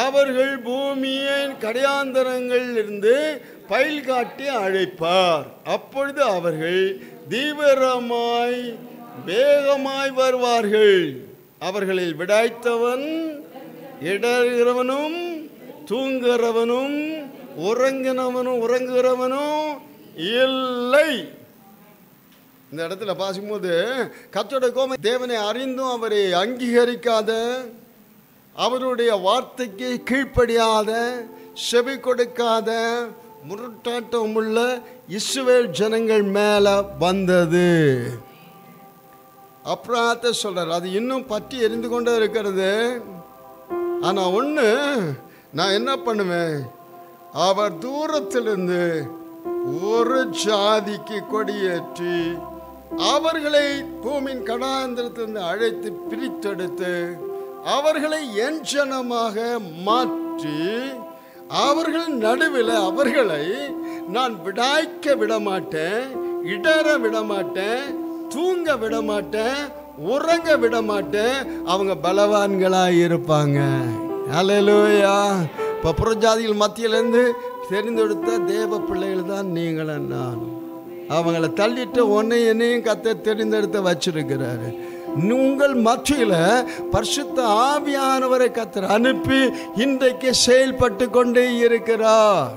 அவர்கள் பூமியின் கடையாந்தரங்களிலிருந்து பயில் காட்டி அழைப்பார். அப்பொழுது அவர்கள் தீவிரமாய் வேகமாய் வருவார்கள். அவர்களில் விடாய்த்தவன் இடறுகிறவனும் தூங்குகிறவனும் உறங்குகிறவனும் இல்லை. இந்த இடத்துல பாசிக்கும்போது கர்த்தருடைய கோபம் தேவனை அறிந்தும் அவரை அங்கீகரிக்காத, அவருடைய வார்த்தைக்கு கீழ்ப்படியாத, செவி கொடுக்காத முரட்டாட்டம் உள்ள இஸ்ரவேல் ஜனங்கள் மேல வந்தது. அப்புறத்தை சொல்றார், அது இன்னும் பற்றி எரிந்து கொண்டே இருக்கிறது. ஆனா ஒண்ணு நான் என்ன பண்ணுவேன், அவர் தூரத்திலிருந்து ஒரு ஜாதிக்கு கொடியேற்றி அவர்களை பூமியின் கடாந்திரத்திலிருந்து அழைத்து பிரித்தெடுத்து அவர்களை என் ஜனமாக மாற்றி அவர்கள் நடுவில் அவர்களை நான் விடாய்க்க விடமாட்டேன், இடற விடமாட்டேன், தூங்க விடமாட்டேன், உறங்க விடமாட்டேன். அவங்க பலவான்களாக இருப்பாங்க. அல்லேலூயா. இப்போ புறஜாதிகள் மத்தியிலேருந்து தெரிந்தெடுத்த தேவ பிள்ளைகள் தான் நீங்கள் நான். அவங்கள தள்ளிட்டு என்னையும் கர்த்தர் தெரிந்தெடுத்து வச்சிருக்கிறாரு. உங்கள் மத்தியில் பரிசுத்த ஆவியானவரை கர்த்தர் அனுப்பி இன்றைக்கு செயல்பட்டு கொண்டே இருக்கிறார்.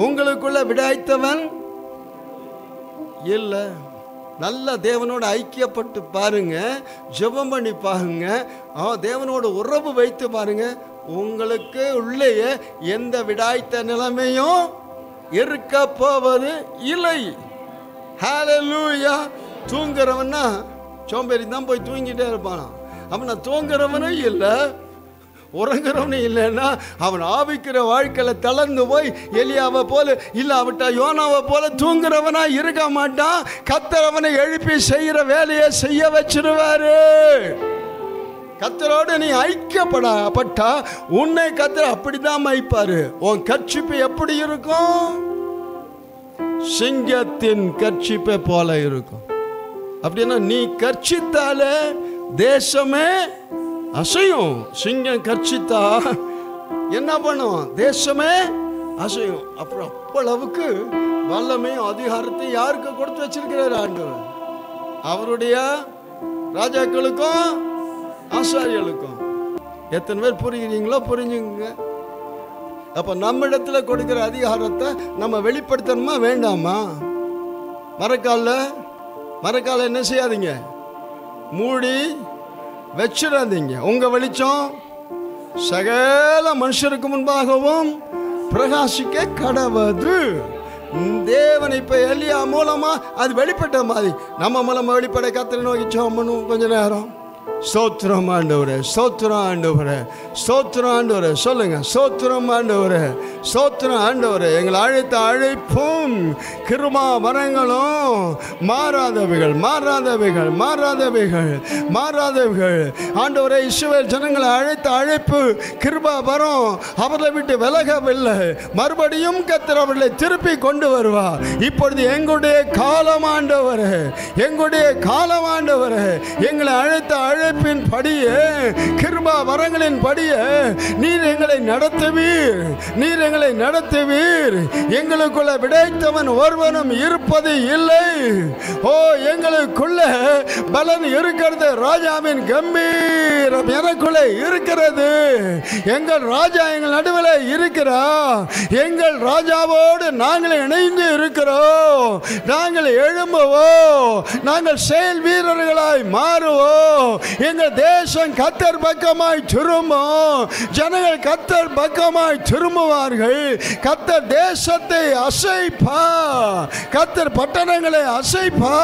உங்களுக்குள்ள விடாய்த்தவன் இல்லை. நல்ல தேவனோடு ஐக்கியப்பட்டு பாருங்க, ஜெபம் பண்ணி பாருங்க, தேவனோட உறவு வைத்து பாருங்க. உங்களுக்கு உள்ளேயே எந்த விடாய்த்த நிலைமையும் இருக்க போவது இல்லை. ஹல்லேலூயா. தூங்குறவன்னா சோம்பேறி தான் போய் தூங்கிட்டே இருப்பானா. அவனை தூங்குறவனும் இல்லை, உறங்குறவனும் இல்லைன்னா அவன் ஆவிக்கிற வாழ்க்கையில தளர்ந்து போய் எலியாவை போல இல்லாவிட்டா யோனாவை போல தூங்குறவனா இருக்க மாட்டான். கர்த்தர் அவனை எழுப்பி செய்யற வேலையை செய்ய வச்சிருவாரு. கர்த்தரோடு நீ ஐக்கியப்பட்டா உன்னை கர்த்தர் அப்படிதான் மைப்பாரு. உன் கர்ச்சிப்பு எப்படி இருக்கும்? சிங்கத்தின் கர்ச்சிப்பை போல இருக்கும். அப்படின்னா நீ கர்ச்சித்தாலே தேசமே அசையும். சிங்கம் கர்ச்சித்தா என்ன பண்ணும்? தேசமே அசையும். அப்புறம் அப்பளவுக்கு வல்லமையும் அதிகாரத்தையும் யாருக்கு கொடுத்து வச்சிருக்கிறார் ஆண்டவர்? அவருடைய ராஜாக்களுக்கும் ஆசாரியர்களுக்கும். எத்தனை பேர் புரியுறீங்களோ புரிஞ்சுங்க. அப்ப நம்ம இடத்துல கொடுக்கிற அதிகாரத்தை நம்ம வெளிப்படுத்தணுமா வேண்டாமா? மரக்கால என்ன செய்யாதீங்க, மூடி வச்சிடாதீங்க. உங்க வெளிச்சம் சகல மனுஷருக்கு முன்பாகவும் பிரகாசிக்க கடவது. தேவன் இப்ப எலியா மூலமா அது வெளிப்பட்ட மாதிரி நம்ம மூலமா வெளிப்பட கர்த்தரை நோக்கி ஜெபம் பண்ணுவோம் கொஞ்ச நேரம். ஸ்தோத்திரம் ஆண்டவரே, ஸ்தோத்திரம் ஆண்டவரே, ஸ்தோத்திரம் ஆண்டவரே. சொல்லுங்க, ஸ்தோத்திரம் ஆண்டவரே, ஸ்தோத்திரம் ஆண்டவரே. எங்களை அழைத்த அழைப்பும் கிருபா வரங்களும் மாறாதவைகள், மாறாதவைகள், மாறாதவைகள், மாறாதவைகள். ஆண்டவரே, இஸ்ரவேல் ஜனங்களை அழைத்த அழைப்பு கிருபா வரம் அவர்களை விட்டு விலகவில்லை. மறுபடியும் கர்த்தர் அவர்களை திருப்பி கொண்டு வருவார். இப்பொழுது எங்களுடைய காலம் ஆண்டவரே, எங்களுடைய காலம் ஆண்டவரே. எங்களை அழைத்த அழைப்பின் படியே, கிருபா வரங்களின் படியே நீர் எங்களை நடத்துவீர், நீர் எங்களை நடத்துவீர். எங்களுக்குள்ள விடைத்தவன் ஒருவனும் இருப்பது இல்லை. ஓ, எங்களுக்குள்ள பலன் இருக்கிறது. ராஜாவின் கம்பீரம் எனக்குள்ளே இருக்கிறது. எங்கள் ராஜா எங்கள் நடுவில் இருக்கிறார். எங்கள் ராஜாவோடு நாங்கள் இணைந்து இருக்கிறோம். நாங்கள் எழும்புவோம், நாங்கள் செயல் வீரர்களாய் மாறுவோம். எங்கள் தேசம் கர்த்தர் பக்கமாய் திரும்பும். ஜனங்கள் கர்த்தர் பக்கமாய் திரும்புவார்கள். கர்த்தர் தேசத்தை அசைப்பா, கர்த்தர் பட்டணங்களை அசைப்பா.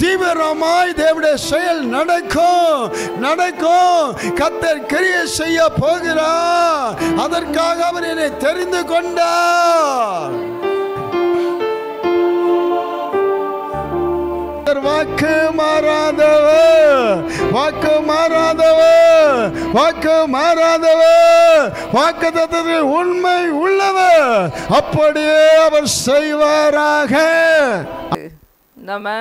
தீவிரமாய் தேவனுடைய செயல் நடக்கும், நடக்கும். கர்த்தர் கிரியை செய்ய போகிறார். அதற்காக அவர் என்னை தெரிந்து கொண்டார். வாக்கு மாறாதவர், வாக்கு மாறாதவர், வாக்கு மாறாதவர், வாக்குத்தத்தத்தில் உண்மை உள்ளவர். அப்படியே அவர் செய்வாராக. நம்ம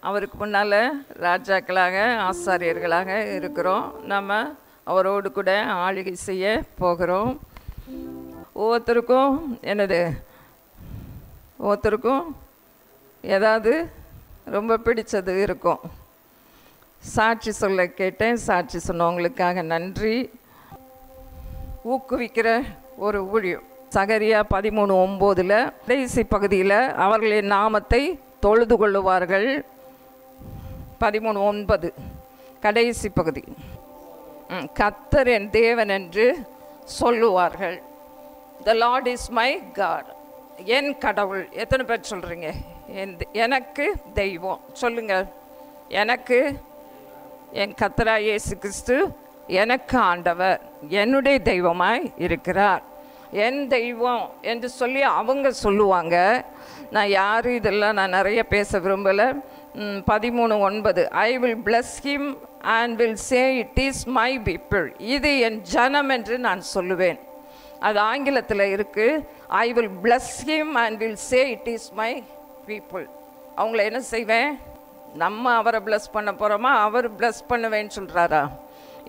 அவருக்கு முன்னால் ராஜாக்களாக ஆசாரியர்களாக இருக்கிறோம். நம்ம அவரோடு கூட ஆளுகை செய்ய போகிறோம். ஒவ்வொருத்தருக்கும் ஒவ்வொருத்தருக்கும் ஏதாவது ரொம்ப பிடிச்சது இருக்கும். சாட்சி சொல்ல கேட்டேன். சாட்சி சொன்னவங்களுக்காக நன்றி. ஊக்குவிக்கிற ஒரு ஊழியம். சகரியா 13:9 கடைசி பகுதியில் அவர்களின் நாமத்தை தொழுது கொள்ளுவார்கள். 13:9 கடைசி பகுதி. கர்த்தர் என் தேவன் என்று சொல்லுவார்கள். The Lord is my God. என் கடவுள். எத்தனை பேர் சொல்கிறீங்க? எனக்கு தெய்வம் சொல்லுங்க. எனக்கு என் கர்த்தராகிய இயேசு கிறிஸ்து எனக்கு ஆண்டவர், என்னுடைய தெய்வமாய் இருக்கிறார். என் தெய்வம் என்று சொல்லி அவங்க சொல்லுவாங்க. நான் யார் இதெல்லாம் நான் நிறைய பேச விரும்பலை. 13:9 I will bless him and will say it is my people. இது என் ஜனம் என்று நான் சொல்லுவேன். அது ஆங்கிலத்தில் இருக்குது. I will bless him and will say it is my people. அவங்கள என்ன செய்வேன்? நம்ம அவரை பிளஸ் பண்ண போகிறோமா? அவர் பிளஸ் பண்ணுவேன்னு சொல்கிறாரா?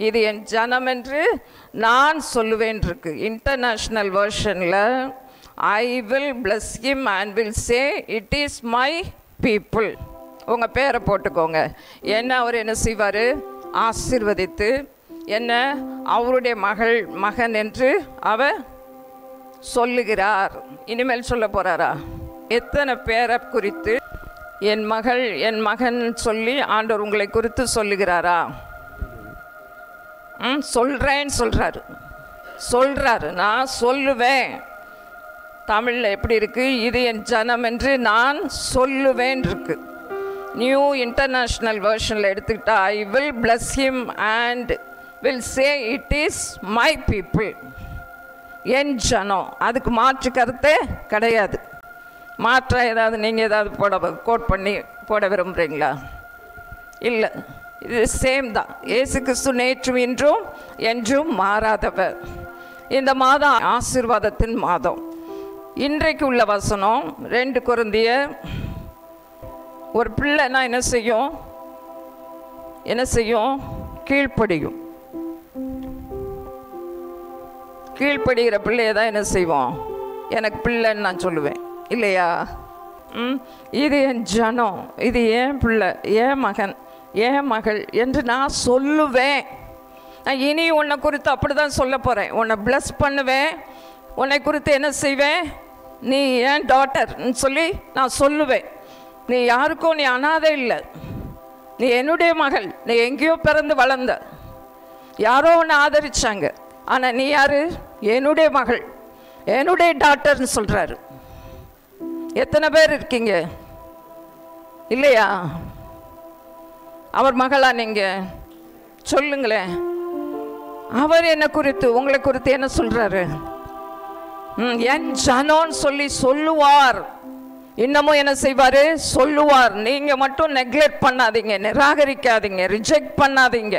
இது என் ஜனம் என்று நான் சொல்லுவேன் இருக்கு. இன்டர்நேஷ்னல் வெர்ஷனில் I will bless him and will say it is my people. உங்கள் பேரை போட்டுக்கோங்க. என்ன அவர் என்ன செய்வார்? ஆசீர்வதித்து என்ன அவருடைய மகன் என்று அவர் சொல்லுகிறார். இனிமேல் சொல்ல போகிறாரா? எத்தனை பேரை குறித்து என் மகள் என் மகன் சொல்லி ஆண்டவர் உங்களை குறித்து சொல்லுகிறாரா? சொல்கிறேன்னு சொல்கிறாரு. நான் சொல்லுவேன். தமிழில் எப்படி இருக்குது? இது என் ஜனம் என்று நான் சொல்லுவேன் இருக்கு. நியூ இன்டர்நேஷ்னல் வெர்ஷனில் எடுத்துக்கிட்டா I will bless him and will say it is my people. என் ஜனம். அதுக்கு மாற்று கருத்தே கிடையாது. மாற்ற ஏதாவது நீங்கள் ஏதாவது கோட் பண்ணி போட விரும்புகிறீங்களா? இல்லை, இது சேம் தான். இயேசு கிறிஸ்து நேற்றும் இன்றும் என்றும் மாறாதவர். இந்த மாதம் ஆசீர்வாதத்தின் மாதம். இன்றைக்கு உள்ள வசனம் 2 கொரிந்தியர் ஒரு பிள்ளைன்னா என்ன செய்யும்? என்ன செய்யும்? கீழ்ப்படியும். கீழ்ப்படுகிற பிள்ளையை தான் என்ன செய்வோம்? எனக்கு பிள்ளைன்னு நான் சொல்லுவேன் இல்லையா? இது என் ஜனம், இது என் பிள்ளை, என் மகன், என் மகள் என்று நான் சொல்லுவேன். நான் இனி உன்னை குறித்து அப்படி தான் சொல்ல போகிறேன். உன்னை பிளஸ் பண்ணுவேன். உன்னை குறித்து என்ன செய்வேன்? நீ ஏன் டாட்டர்ன்னு சொல்லி நான் சொல்லுவேன். நீ யாருக்கும் நீ அனாதை இல்லை. நீ என்னுடைய மகள். நீ எங்கேயோ பிறந்து வளர்ந்த, யாரோ ஒன்று ஆதரிச்சாங்க. ஆனால் நீ யாரு? என்னுடைய மகள், என்னுடைய டாட்டர்னு சொல்கிறாரு. எத்தனை பேர் இருக்கீங்க இல்லையா? அவர் மகளா நீங்கள்? சொல்லுங்களேன். அவர் என்ன குறித்து, உங்களை குறித்து என்ன சொல்கிறாரு? என் ஜனோன்னு சொல்லி சொல்லுவார். இன்னமும் என்ன செய்வார்? சொல்லுவார். நீங்கள் மட்டும் நெக்லெக்ட் பண்ணாதீங்க, நிராகரிக்காதீங்க, ரிஜெக்ட் பண்ணாதீங்க.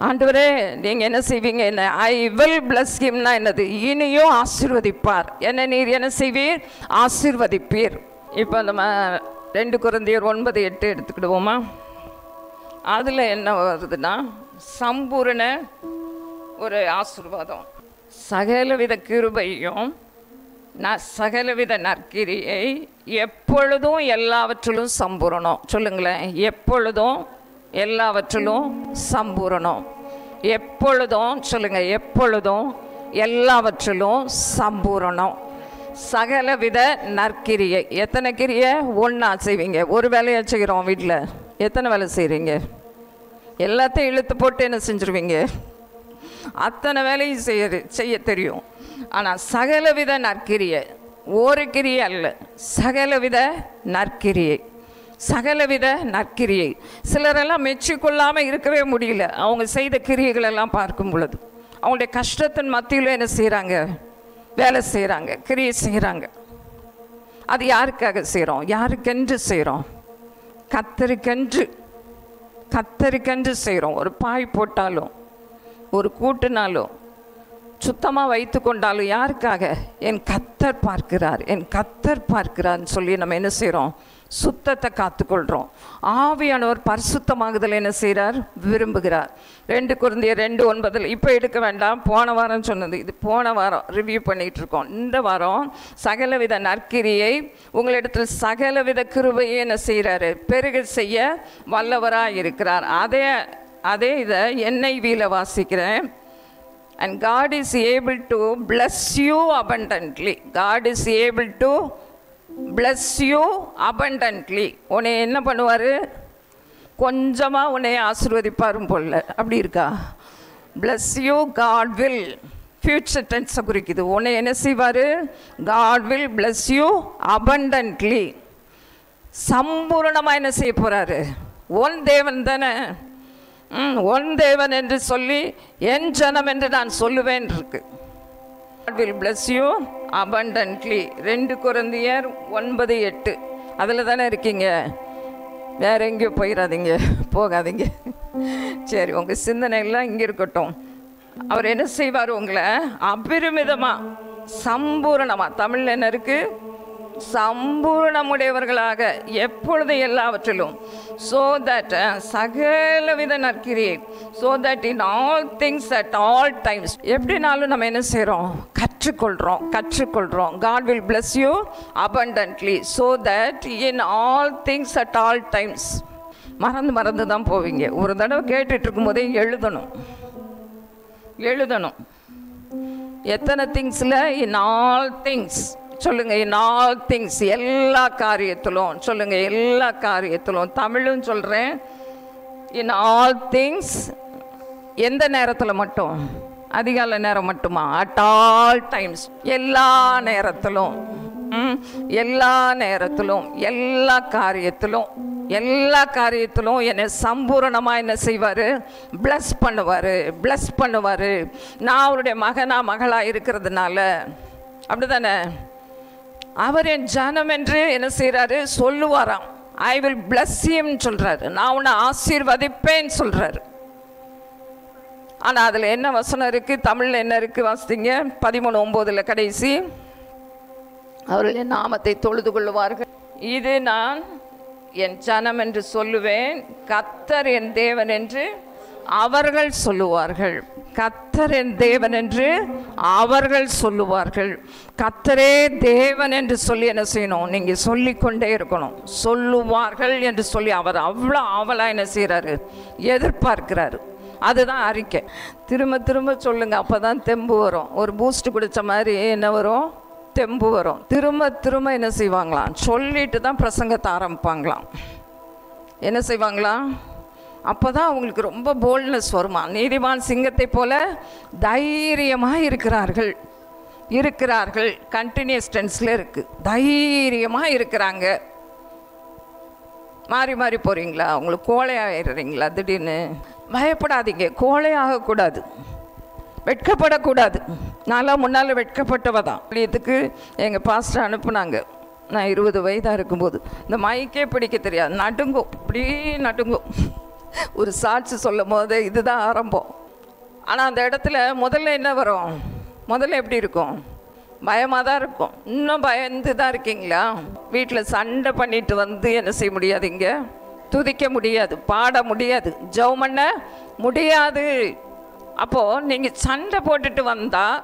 ஆண்டவரே நீங்கள் என்ன செய்வீங்க? என்ன ஐ வில் பிளஸ் ஹிம்னா என்னது? இனியும் ஆசீர்வதிப்பார். என்ன நீர் என்ன செய்வீர்? ஆசீர்வதிப்பீர். இப்போ நம்ம 2 கொரிந்தியர் 9:8 எடுத்துக்கிடுவோமா? அதில் என்ன வருதுன்னா, சம்பூரண ஒரு ஆசீர்வாதம், சகலவித கிருபையும் சகலவித நற்கிரியை எப்பொழுதும் எல்லாவற்றிலும் சம்பூரணம். சொல்லுங்களேன். எப்பொழுதும் எல்லாவற்றிலும் சம்பூரணம். எப்பொழுதும் சொல்லுங்க. எப்பொழுதும் எல்லாவற்றிலும் சம்பூரணம். சகலவித நற்கிரியை. எத்தனை கிரியை? ஒன்றா செய்வீங்க. ஒரு வேலையை செய்கிறோம் வீட்டில். எத்தனை வேலை செய்கிறீங்க? எல்லாத்தையும் இழுத்து போட்டு என்ன செஞ்சுருவீங்க? அத்தனை வேலையும் செய்ய தெரியும். ஆனால் சகலவித நற்கிரியை, ஒரு கிரியை அல்ல, சகலவித நற்கிரியை. சகலவித நற்கிரியை. சிலரெல்லாம் மெச்சிக்கொள்ளாமல் இருக்கவே முடியல. அவங்க செய்த கிரியைகளெல்லாம் பார்க்கும் பொழுது அவங்களுடைய கஷ்டத்தின் மத்தியில் என்ன செய்கிறாங்க? வேலை செய்கிறாங்க, கிரியை செய்கிறாங்க. அது யாருக்காக செய்கிறோம்? யாருக்கென்று செய்கிறோம்? கத்தருக்கென்று செய்கிறோம். ஒரு பாய் போட்டாலும், ஒரு கூட்டுனாலும், சுத்தமாக வைத்து கொண்டாலும் யாருக்காக? என் கத்தர் பார்க்கிறார், என் கத்தர் பார்க்கிறார்னு சொல்லி நம்ம என்ன செய்கிறோம்? சுத்தத்தை காத்துக்கொள்கிறோம். ஆவியானவர் பரிசுத்தமாகுதல் என்ன செய்கிறார்? விரும்புகிறார். 2 கொரிந்தியர் 2:9 இப்போ எடுக்க வேண்டாம், போன வாரம் சொன்னது. இது போன வாரம் ரிவ்யூ பண்ணிகிட்டு இருக்கோம். இந்த வாரம் சகலவித நற்கிரியை உங்களிடத்தில் சகலவித கிருபையை என்ன செய்கிறாரு? பெருக செய்ய வல்லவராக இருக்கிறார். அதே இதை NIV-ல வாசிக்கிறேன். And God is able to bless you abundantly. God is able to bless you abundantly. உன்னை என்ன பண்ணுவார்? கொஞ்சமாக உன்னை ஆசீர்வதிப்பாரும் போல. அப்படி இருக்கா? bless you, God will. Future டென்ஸை குறிக்குது. உன்னை என்ன செய்வார்? God will bless you abundantly. சம்பூர்ணமாக என்ன செய்ய போகிறாரு? உன் தேவன் தானே. ஒன் தேவன் என்று சொல்லி என் ஜனம் என்று நான் சொல்லுவேன் இருக்கு. God will bless you abundantly. 2 கொரிந்தியர் 9:8 அதில் தானே இருக்கீங்க. வேற எங்கேயோ போகாதீங்க. சரி, உங்கள் சிந்தனைலாம் இங்கே இருக்கட்டும். அவர் என்ன செய்வார்? உங்களை அபரிமிதமாக, சம்பூரணமாக, தமிழில் என்ன இருக்குது? சம்பூர்ணமுடையவர்களாக எப்பொழுது எல்லாவற்றிலும். so that சகலவித நற்கிரியை, so that in all things at all times. எப்படினாலும் நம்ம என்ன செய்கிறோம்? கற்றுக்கொள்கிறோம். God will bless you abundantly so that in all things at all times. மறந்து தான் போவீங்க. ஒரு தடவை கேட்டுட்டு இருக்கும்போதே எழுதணும். எத்தனை திங்ஸில்? in all things. சொல்லுங்க. in all things. எல்லா காரியத்திலும். சொல்லுங்க. எல்லா காரியத்திலும். தமிழும் சொல்கிறேன். in all things. எந்த நேரத்தில் மட்டும்? அதிகாலை நேரம் மட்டுமா? at all times. எல்லா நேரத்திலும், எல்லா காரியத்திலும் என்னை சம்பூரணமாக என்ன செய்வார்? பிளஸ் பண்ணுவார். நான் அவருடைய மகளாக இருக்கிறதுனால. அப்படி தானே? அவர் என் ஜனம் என்று என்ன செய்கிறாரு? சொல்லுவாராம். ஐ வில் பிளஸ் ஹிம் சொல்கிறாரு. நான் உன்னை ஆசீர்வதிப்பேன்னு சொல்கிறாரு. ஆனால் அதில் என்ன வசனம் இருக்குது? தமிழில் என்ன இருக்குது? வாசித்தீங்க 13:9 கடைசி. அவர்கள் என் நாமத்தை தொழுது கொள்ளுவார்கள். இது நான் என் ஜனம் என்று சொல்லுவேன், கர்த்தர் என் தேவன் என்று அவர்கள் சொல்லுவார்கள். கர்த்தர் என் தேவன் என்று அவர்கள் சொல்லுவார்கள். கர்த்தரே தேவன் என்று சொல்லி என்ன செய்யணும்? நீங்கள் சொல்லிக்கொண்டே இருக்கணும். சொல்லுவார்கள் என்று சொல்லி அவர் அவ்வளோ ஆவலாக என்ன செய்கிறாரு? எதிர்பார்க்கிறாரு. அதுதான் அறிக்கை. திரும்ப திரும்ப சொல்லுங்கள், அப்போ தான் தெம்பு வரும். ஒரு பூஸ்ட் குடித்த மாதிரி என்ன வரும்? தெம்பு வரும். திரும்ப திரும்ப என்ன செய்வாங்களாம்? சொல்லிட்டு தான் பிரசங்கத்தை ஆரம்பிப்பாங்களாம். என்ன செய்வாங்களாம்? அப்போ தான் அவங்களுக்கு ரொம்ப போல்ட்னஸ் வருமா. நீதிமான் சிங்கத்தை போல தைரியமாக இருக்கிறார்கள். கண்டினியூஸ் டென்ஸில் இருக்குது. தைரியமாக இருக்கிறாங்க. மாறி மாறி போகிறீங்களா? உங்களுக்கு கோழையாகிடுறீங்களா? திடீர்னு பயப்படாதீங்க. கோழையாகக்கூடாது, வெட்கப்படக்கூடாது. நான்லாம் முன்னால் வெட்கப்பட்டவ தான். இதுக்கு எங்கள் பாஸ்டர் அனுப்புனாங்க. நான் 20 வயதாக இருக்கும்போது இந்த மைக்கே பிடிக்க தெரியாது, நடுங்கும், இப்படி நடுங்கும். ஒரு சாட்சி சொல்லும் போது இதுதான் ஆரம்பம். ஆனால் அந்த இடத்துல முதல்ல என்ன வரும்? முதல்ல எப்படி இருக்கும்? பயமாக தான் இருக்கும். இன்னும் பயந்து தான் இருக்கீங்களா? வீட்டில் சண்டை பண்ணிட்டு வந்து என்ன செய்ய முடியாது? இங்கே துதிக்க முடியாது, பாட முடியாது, ஜெபம் பண்ண முடியாது. அப்போது நீங்கள் சண்டை போட்டுட்டு வந்தால்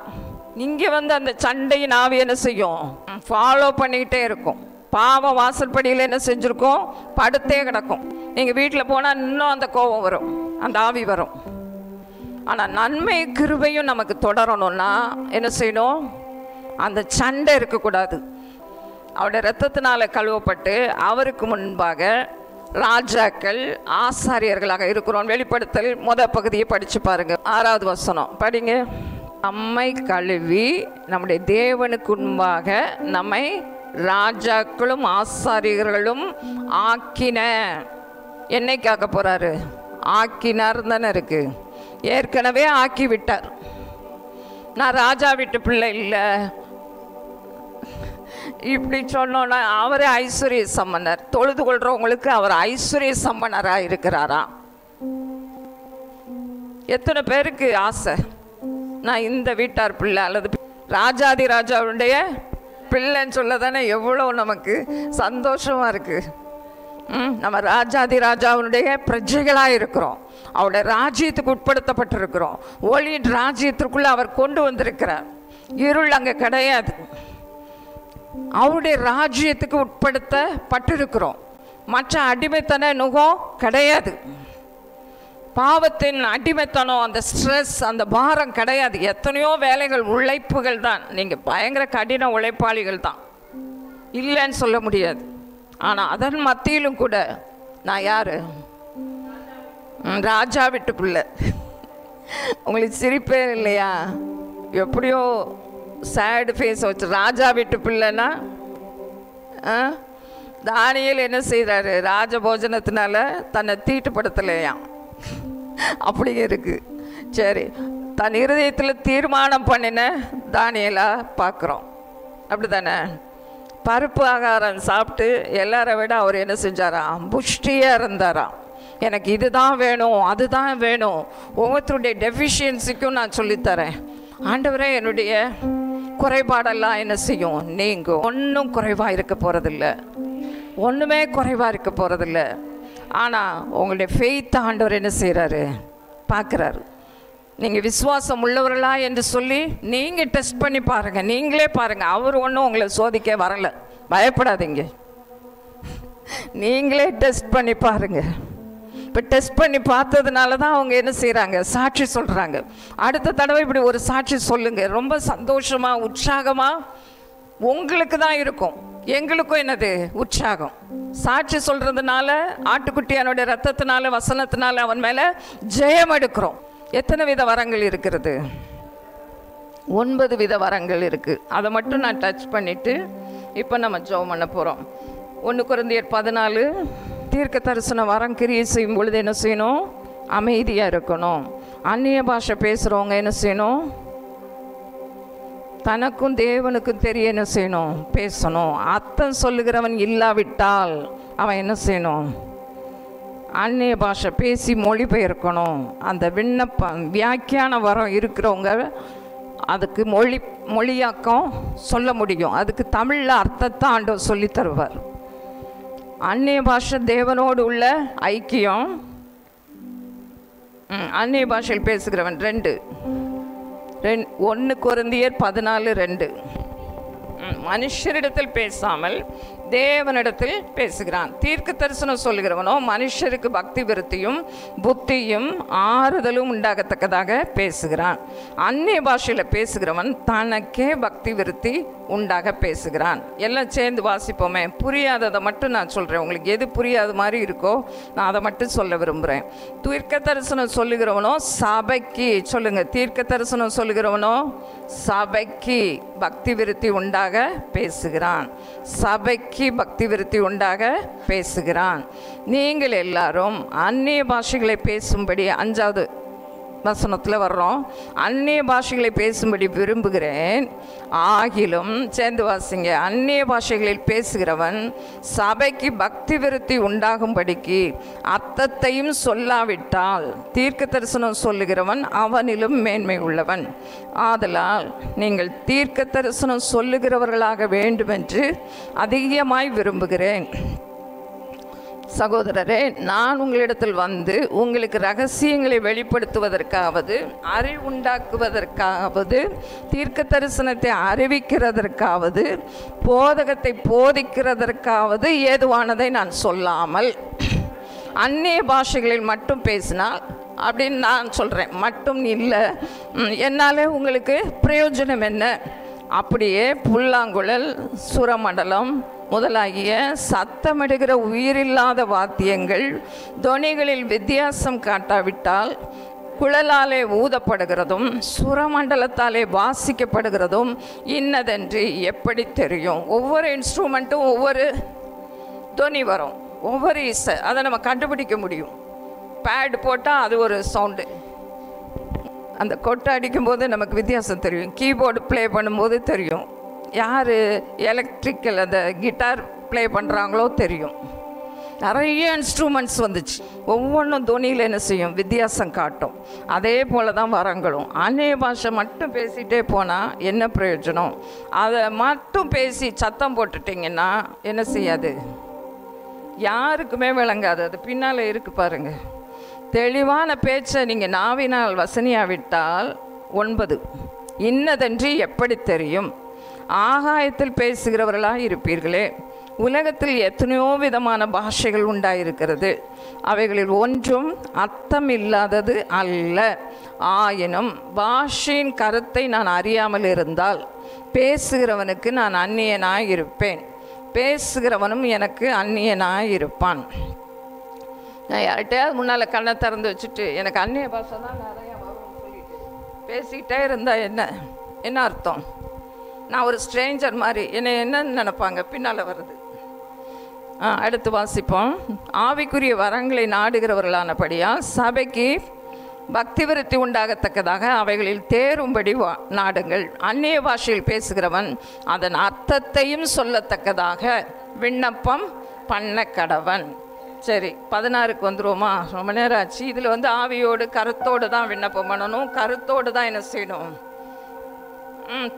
இங்கே வந்து அந்த சண்டையின் ஆவி என்ன செய்யும்? ஃபாலோ பண்ணிக்கிட்டே இருக்கும். பாவம் வாசல்படியில் என்ன செஞ்சுருக்கோம்? படுத்தே கிடக்கும். நீங்கள் வீட்டில் போனால் இன்னும் அந்த கோபம் வரும், அந்த ஆவி வரும். ஆனால் நன்மை கிருபையும் நமக்கு தொடரணும்னா என்ன செய்யணும்? அந்த சண்டை இருக்கக்கூடாது. அவருடைய இரத்தத்தினால கழுவப்பட்டு அவருக்கு முன்பாக ராஜாக்கள் ஆசாரியர்களாக இருக்கிறோம். வெளிப்படுத்தல் முதல் பகுதியை படித்து பாருங்க. 6வது வசனம் படிங்க. நம்மை கழுவி நம்முடைய தேவனுக்கு முன்பாக நம்மை ராஜாக்களும் ஆசாரியர்களும் ஆக்கின. என்னைக்கு ஆக்க போறாரு? ஆக்கினார் தானே இருக்கு. ஏற்கனவே ஆக்கி விட்டார். நான் ராஜா வீட்டு பிள்ளை இல்லை இப்படி சொன்னோன்னா அவரே ஐஸ்வர்ய சம்பனர். தொழுது கொள்றவங்களுக்கு அவர் ஐஸ்வர்ய சம்பனராக இருக்கிறாரா? எத்தனை பேருக்கு ஆசை நான் இந்த வீட்டார் பிள்ளை அல்லது ராஜாதி ராஜாவுடைய பிள்ளைன்னு சொல்ல தானே எவ்வளோ நமக்கு சந்தோஷமாக இருக்குது. நம்ம ராஜாதி ராஜாவுடைய பிரஜைகளாக இருக்கிறோம். அவருடைய ராஜ்யத்துக்கு உட்படுத்தப்பட்டிருக்கிறோம். ஒளி ராஜ்யத்திற்குள்ளே அவர் கொண்டு வந்திருக்கிறார். இருள் அங்கே கிடையாது. அவருடைய ராஜ்யத்துக்கு உட்படுத்தப்பட்டிருக்கிறோம். மற்ற அடிமைத்தன நுகம் கிடையாது. பாவத்தின் அடிமைத்தனம், அந்த ஸ்ட்ரெஸ், அந்த பாரம் கிடையாது. எத்தனையோ வேலைகள், உழைப்புகள் தான். நீங்கள் பயங்கர கடின உழைப்பாளிகள் தான், இல்லைன்னு சொல்ல முடியாது. ஆனால் அதன் மத்தியிலும் கூட நான் யார்? ராஜா வீட்டு பிள்ளை. உங்களுக்கு சிரிப்பே இல்லையா? எப்படியோ சேடு ஃபேஸ் வச்சு ராஜா வீட்டு பிள்ளைன்னா தானியேல் என்ன செய்கிறாரு? ராஜபோஜனத்தினால தன்னை தீட்டுப்படுத்தலையாம். அப்படி இருக்கு. சரி, தன் இருதயத்தில் தீர்மானம் பண்ணின தானியேலா பார்க்குறோம். அப்படி தானே? பருப்பு ஆகாரம் சாப்பிட்டு எல்லாரை விட அவர் என்ன செஞ்சாராம்? புஷ்டியாக இருந்தாராம். எனக்கு இதுதான் வேணும், அதுதான் வேணும். ஒவ்வொருத்தருடைய டெஃபிஷியன்சிக்கும் நான் சொல்லித்தரேன். ஆண்டவரே, என்னுடைய குறைபாடெல்லாம் என்ன செய்யும்? நீங்கும். ஒன்றும் குறைவாக இருக்க போகிறதில்ல, ஒன்றுமே குறைவாக இருக்க போகிறதில்ல. ஆனால் உங்களுடைய ஃபெய்த் ஆண்டவர் என்ன செய்கிறாரு? பார்க்குறாரு. நீங்கள் விசுவாசம் உள்ளவர்களா என்று சொல்லி நீங்கள் டெஸ்ட் பண்ணி பாருங்கள். நீங்களே பாருங்கள். அவர் ஒன்றும் உங்களை சோதிக்க வரலை. பயப்படாதீங்க. நீங்களே டெஸ்ட் பண்ணி பாருங்கள். இப்போ டெஸ்ட் பண்ணி பார்த்ததுனால தான் அவங்க என்ன செய்கிறாங்க? சாட்சி சொல்கிறாங்க. அடுத்த தடவை இப்படி ஒரு சாட்சி சொல்லுங்கள். ரொம்ப சந்தோஷமாக, உற்சாகமாக உங்களுக்கு தான் இருக்கும். எங்களுக்கும் என்னது? உற்சாகம். சாட்சி சொல்கிறதுனால, ஆட்டுக்குட்டியானுடைய ரத்தத்தினால, வசனத்தினால அவன் மேலே ஜெயம் எடுக்கிறோம். எத்தனை வித வரங்கள் இருக்கிறது? 9 வித வரங்கள் இருக்குது. அதை மட்டும் நான் டச் பண்ணிவிட்டு இப்போ நம்ம ஜெபம் பண்ண போகிறோம். 1 கொரிந்தியர் 14 தீர்க்க தரிசன வரம் கிரியை செய்யும் பொழுது என்ன செய்யணும்? அமைதியாக இருக்கணும். அந்நிய பாஷை பேசுகிறவங்க என்ன செய்யணும்? தனக்கும் தேவனுக்கும் தெரிய என்ன செய்யணும்? பேசணும். அர்த்தம் சொல்லுகிறவன் இல்லாவிட்டால் அவன் என்ன செய்யணும்? அந்நிய பாஷை பேசி மொழிபெயர்க்கணும். அந்த விண்ணப்பம் வியாக்கியான வரம் இருக்கிறவங்க அதுக்கு மொழியாக்கம் சொல்ல முடியும். அதுக்கு தமிழில் அர்த்தத்தை ஆண்டவர் சொல்லி தருவார். அந்நிய பாஷை தேவனோடு உள்ள ஐக்கியம். அந்நிய பாஷையில் பேசுகிறவன் 1 கொரிந்தியர் 14:2. மனுஷரிடத்தில் பேசாமல் தேவனிடத்தில் பேசுகிறான். தீர்க்க தரிசனம் சொல்லுகிறவனோ மனுஷருக்கு பக்தி விருத்தியும் புத்தியும் ஆறுதலும் உண்டாகத்தக்கதாக பேசுகிறான். அந்நிய பாஷையில் பேசுகிறவன் தனக்கே பக்தி விருத்தி உண்டாக பேசுகிறான். எல்லாம் சேர்ந்து வாசிப்போமே. புரியாததை மட்டும் நான் சொல்கிறேன். உங்களுக்கு எது புரியாத மாதிரி இருக்கோ நான் அதை மட்டும் சொல்ல விரும்புகிறேன். தீர்க்க தரிசனம் சொல்லுகிறவனோ சபைக்கு, சொல்லுங்க, தீர்க்க தரிசனம் சொல்லுகிறவனோ சபைக்கு பக்தி விருத்தி உண்டாக பேசுகிறான். சபைக்கு பக்தி விருத்தி உண்டாக பேசுகிறான். நீங்கள் எல்லாரும் அந்நிய பாஷைகளை பேசும்படி 5வது வசனத்தில் வர்றோம். அந்நிய பாஷைகளை பேசும்படி விரும்புகிறேன். ஆகிலும் சேர்ந்து வாசிங்க. அந்நிய பாஷைகளில் பேசுகிறவன் சபைக்கு பக்தி விருத்தி உண்டாகும்படிக்கு அர்த்தத்தையும் சொல்லாவிட்டால் தீர்க்க தரிசனம் சொல்லுகிறவன் அவனிலும் மேன்மை உள்ளவன். ஆதலால் நீங்கள் தீர்க்க தரிசனம் சொல்லுகிறவர்களாக வேண்டுமென்று அதிகமாய் விரும்புகிறேன். சகோதரரே, நான் உங்களிடத்தில் வந்து உங்களுக்கு ரகசியங்களை வெளிப்படுத்துவதற்காவது, அறிவுண்டாக்குவதற்காவது, தீர்க்க தரிசனத்தை அறிவிக்கிறதற்காவது, போதகத்தை போதிக்கிறதற்காவது ஏதுவானதை நான் சொல்லாமல் அந்நிய பாஷைகளில் மட்டும் பேசினால், அப்படின்னு நான் சொல்கிறேன், மட்டும் இல்லை, என்னால் உங்களுக்கு பிரயோஜனம் என்ன? அப்படியே புல்லாங்குழல், சுரமண்டலம் முதலாகிய சத்தமிடுகிற உயிரில்லாத வாத்தியங்கள் தொனிகளில் வித்தியாசம் காட்டாவிட்டால் குழலாலே ஊதப்படுகிறதும் சுரமண்டலத்தாலே வாசிக்கப்படுகிறதும் இன்னதென்று எப்படி தெரியும்? ஒவ்வொரு இன்ஸ்ட்ருமெண்ட்டும் ஒவ்வொரு தொனி வரும், ஒவ்வொரு இசை, அதை நம்ம கண்டுபிடிக்க முடியும். பேட் போட்டால் அது ஒரு சவுண்டு, அந்த கொட்டை அடிக்கும்போது நமக்கு வித்தியாசம் தெரியும். கீபோர்டு ப்ளே பண்ணும்போது தெரியும். யார் எலக்ட்ரிக்கல் அந்த கிட்டார் ப்ளே பண்ணுறாங்களோ தெரியும். நிறைய இன்ஸ்ட்ருமெண்ட்ஸ் வந்துச்சு. ஒவ்வொன்றும் துணியில் என்ன செய்யும்? வித்தியாசம் காட்டும். அதே போல் தான் வரங்களும். அந்நிய பாஷை மட்டும் பேசிகிட்டே போனால் என்ன பிரயோஜனம்? அதை மட்டும் பேசி சத்தம் போட்டுட்டிங்கன்னா என்ன செய்யாது? யாருக்குமே விளங்காது. அது பின்னால் இருக்கு பாருங்கள். தெளிவான பேச்சை நீங்கள் நாவினால் வசனியாவிட்டால் 9 இன்னதென்று எப்படி தெரியும்? ஆகாயத்தில் பேசுகிறவர்களாக இருப்பீர்களே. உலகத்தில் எத்தனையோ விதமான பாஷைகள் உண்டாயிருக்கிறது. அவைகளில் ஒன்றும் அர்த்தம் இல்லாதது அல்ல. ஆயினும் பாஷையின் கருத்தை நான் அறியாமல் இருந்தால் பேசுகிறவனுக்கு நான் அந்நியனாய் இருப்பேன், பேசுகிறவனும் எனக்கு அந்நியனாய் இருப்பான். நான் யார்கிட்டையாவது முன்னால் கண்ணை திறந்து வச்சுட்டு எனக்கு அந்நிய பாஷை தான் நிறையா வரும்னு சொல்லிட்டு பேசிக்கிட்டே இருந்தால் என்ன அர்த்தம்? நான் ஒரு ஸ்ட்ரேஞ்சர் மாதிரி, என்னை என்னன்னு நினைப்பாங்க? பின்னால் வருது. அடுத்து வாசிப்போம். ஆவிக்குரிய வரங்களை நாடுகிறவர்களானபடியால் சபைக்கு பக்தி விருத்தி உண்டாகத்தக்கதாக அவைகளில் தேரும்படி நாடுங்கள். அந்நிய பாஷையில் பேசுகிறவன் அதன் அர்த்தத்தையும் சொல்லத்தக்கதாக விண்ணப்பம் பண்ண கடவன். சரி, 16க்கு வந்துடுவோமா? ரொம்ப நேரம் ஆச்சு. இதில் ஆவியோடு கருத்தோடு தான் விண்ணப்பம் பண்ணணும். கருத்தோடு தான் என்ன செய்யணும்?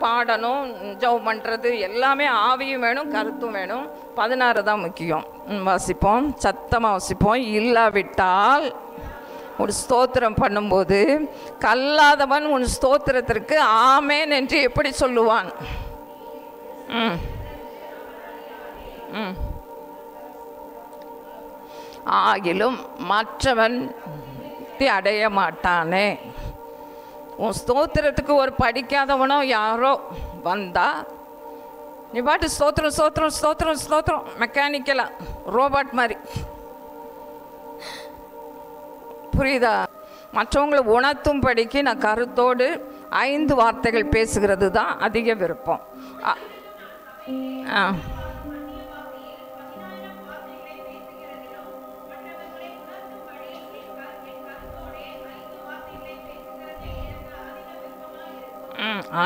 பாடணும், ஜெபம் பண்ணுறது எல்லாமே ஆவியும் வேணும், கருத்தும் வேணும். 16 தான் முக்கியம். வாசிப்போம், சத்தமாக வாசிப்போம். இல்லாவிட்டால் ஒரு ஸ்தோத்திரம் பண்ணும்போது கல்லாதவன் உன் ஸ்தோத்திரத்திற்கு ஆமேன் என்று எப்படி சொல்லுவான்? ஆகிலும் மற்றவன் அடைய மாட்டானே. உன் ஸ்தோத்திரத்துக்கு ஒரு படிக்காதவனோ யாரோ வந்தா நீ பாட்டு ஸ்தோத்திரம் ஸ்தோத்திரம் ஸ்தோத்திரம் ஸ்தோத்திரம் மெக்கானிக்கலா ரோபாட் மாதிரி, புரியுதா? மற்றவங்களை உணர்த்தும் படிக்கு நான் கருத்தோடு 5 வார்த்தைகள் பேசுகிறது தான் அதிக விருப்பம்.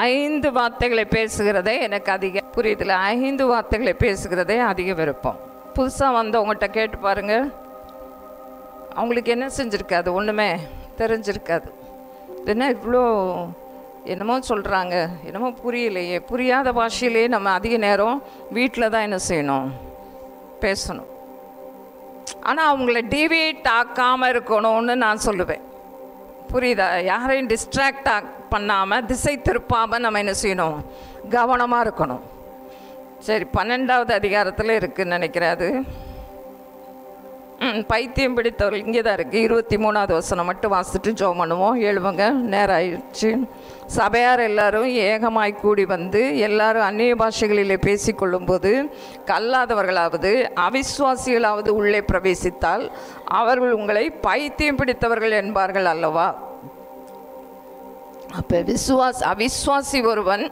ஐந்து வார்த்தைகளை பேசுகிறதே எனக்கு அதிக புரியுதுல. 5 வார்த்தைகளை பேசுகிறதே அதிக விருப்பம். புதுசாக வந்தவங்ககிட்ட கேட்டு பாருங்க, அவங்களுக்கு என்ன செஞ்சுருக்காது? ஒன்றுமே தெரிஞ்சிருக்காது. என்ன இவ்வளோ என்னமோ சொல்கிறாங்க, என்னமோ புரியலையே. புரியாத பாஷையிலே நம்ம அதிக நேரம் வீட்டில் தான் என்ன செய்யணும்? பேசணும். ஆனால் அவங்கள டிவியேட் ஆக்காமல் இருக்கணும்னு நான் சொல்லுவேன். புரியுதா? யாரையும் டிஸ்ட்ராக்ட் பண்ணாமல், திசை திருப்பாமல் நம்ம என்ன செய்யணும்? கவனமாக இருக்கணும். சரி, 12வது அதிகாரத்தில் இருக்குதுன்னு நினைக்கிறேன். அது பைத்தியம் பிடித்தவர்கள் இங்கே தான் இருக்குது. 23வது வசனம் மட்டும் வாசிட்டு ஜெபம் பண்ணுவோம். எழுவுங்க, நேரம் ஆயிடுச்சு. சபையார் எல்லாரும் ஏகமாய் கூடி வந்து எல்லாரும் அந்நிய பாஷைகளிலே பேசிக்கொள்ளும்போது கல்லாதவர்களாவது அவிசுவாசிகளாவது உள்ளே பிரவேசித்தால் அவர்கள் உங்களை பைத்தியம் பிடித்தவர்கள் என்பார்கள் அல்லவா? அப்போ அவிசுவாசி ஒருவன்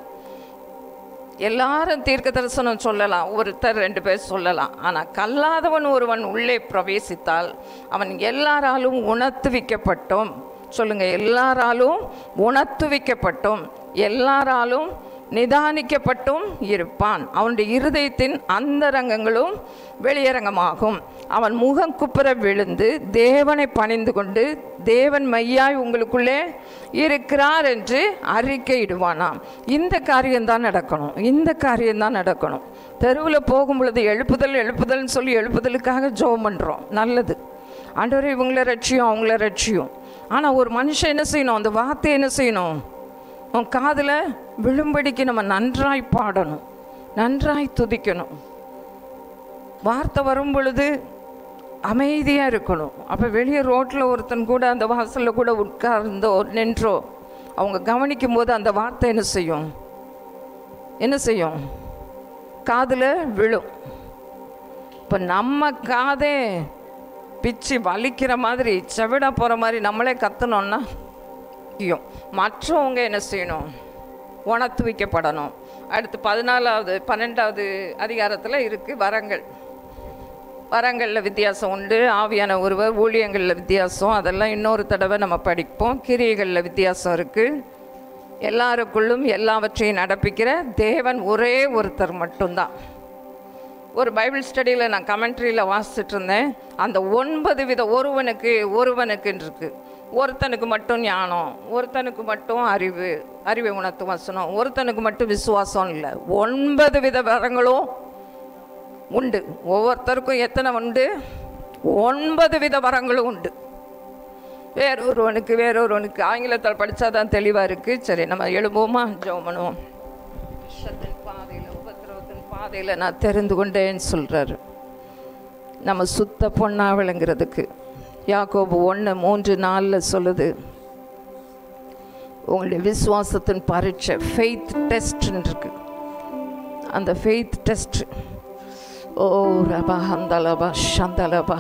எல்லாரும் தீர்க்க தரிசனம் சொல்லலாம், ஒருத்தர் 2 பேர் சொல்லலாம். ஆனால் கல்லாதவன் ஒருவன் உள்ளே பிரவேசித்தால் அவன் எல்லாராலும் உணர்த்துவிக்கப்பட்டும், சொல்லுங்கள், எல்லாராலும் உணர்த்துவிக்கப்பட்டும் எல்லாராலும் நிதானிக்கப்பட்டும் இருப்பான். அவனுடைய இருதயத்தின் அந்தரங்கங்களும் வெளியரங்கமாகும். அவன் முகம் குப்புற விழுந்து தேவனை பணிந்து கொண்டு தேவன் மெய்யாய் உங்களுக்குள்ளே இருக்கிறார் என்று அறிக்கையிடுவானாம். இந்த காரியம்தான் நடக்கணும். இந்த காரியம்தான் நடக்கணும். தெருவில் போகும் பொழுது எழுப்புதல்னு சொல்லி எழுப்புதலுக்காக ஜெபம் பண்ணுறோம். நல்லது. ஆண்டவரே இவங்கள ரட்சியும் அவங்கள ரட்சியும். ஆனால் ஒரு மனுஷன் என்ன செய்யணும்? அந்த வார்த்தை என்ன செய்யணும்? உன் காதில் விழும்படிக்கு நம்ம நன்றாய் பாடணும், நன்றாய் துதிக்கணும். வார்த்தை வரும் பொழுது அமைதியாக இருக்கணும். அப்போ வெளியே ரோட்டில் ஒருத்தன் கூட அந்த வாசலில் கூட உட்கார்ந்தோ நின்றோ அவங்க கவனிக்கும் போது அந்த வார்த்தை என்ன செய்யும்? காதில் விழும். இப்போ நம்ம காதே பிச்சு வலிக்கிற மாதிரி செவிடா போகிற மாதிரி நம்மளே கத்தணும்னா மற்றவங்க என்ன செய்யணும்? உணர்த்து வைக்கப்படணும். அடுத்து 12வது அதிகாரத்தில் இருக்குது வரங்கள். வரங்களில் வித்தியாசம் உண்டு. ஆவியான ஒருவர், ஊழியங்களில் வித்தியாசம், அதெல்லாம் இன்னொரு தடவை நம்ம படிப்போம். கிரியைகளில் வித்தியாசம் இருக்குது. எல்லாருக்குள்ளும் எல்லாவற்றையும் நடப்பிக்கிற தேவன் ஒரே ஒருத்தர் மட்டும்தான். ஒரு பைபிள் ஸ்டடியில் நான் கமெண்ட்ரியில் வாசிச்சுட்டு இருந்தேன். அந்த 9 வித ஒருவனுக்குன்னு இருக்குது. ஒருத்தனுக்கு மட்டும் ஞானம், ஒருத்தனுக்கு மட்டும் அறிவை உணர்த்தும் வசனம், ஒருத்தனுக்கு மட்டும் விசுவாசம் இல்லை. 9 வித வரங்களும் உண்டு. ஒவ்வொருத்தருக்கும் எத்தனை உண்டு? 9 வித வரங்களும் உண்டு. வேறொருவனுக்கு ஆங்கிலத்தில் படித்தா தான் தெளிவாக இருக்குது. சரி, நம்ம எழும்போமா? ஜெபம் பண்ணுவோம். விஷத்தின் பாதையில், உபத்திரவத்தின் பாதையில் நான் தெரிந்து கொண்டேன்னு சொல்கிறாரு. நம்ம சுத்த பொண்ணா விளங்குறதுக்கு யாக்கோபு 1:3-4 சொல்லுது, உங்களுடைய விசுவாசத்தின் பரீட்சை, ஃபெய்த் டெஸ்ட்ன்னு இருக்கு. அந்த ஃபெய்த் டெஸ்ட், ஓ ரபா ஹந்தலபா ஷந்தலபா,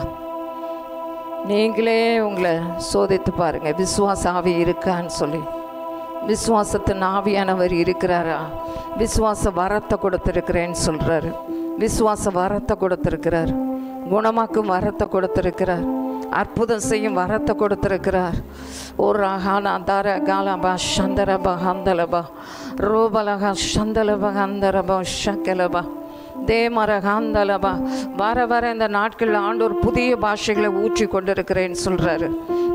நீங்களே உங்களை சோதித்து பாருங்கள், விசுவாச ஆவி இருக்கான்னு சொல்லி. விசுவாசத்தின் ஆவியானவர் இருக்கிறாரா? விசுவாச வரத்தை கொடுத்துருக்கிறேன்னு சொல்கிறாரு. விசுவாச வரத்தை கொடுத்துருக்கிறார். குணமாக்கும் வரத்தை கொடுத்துருக்கிறார். அற்புதம் செய்யும் வரத்தை கொடுத்துருக்கிறார். ஒரு ரகான தார காலபா சந்தரபா ஹந்தலபா ரோபலகா சந்தலபா ஹந்தரபா ஷக்கலபா தேமரகாந்தலபா. வர இந்த நாட்களில் ஆண்டோர் புதிய பாஷைகளை ஊற்றி கொண்டு இருக்கிறேன்னு சொல்கிறாரு.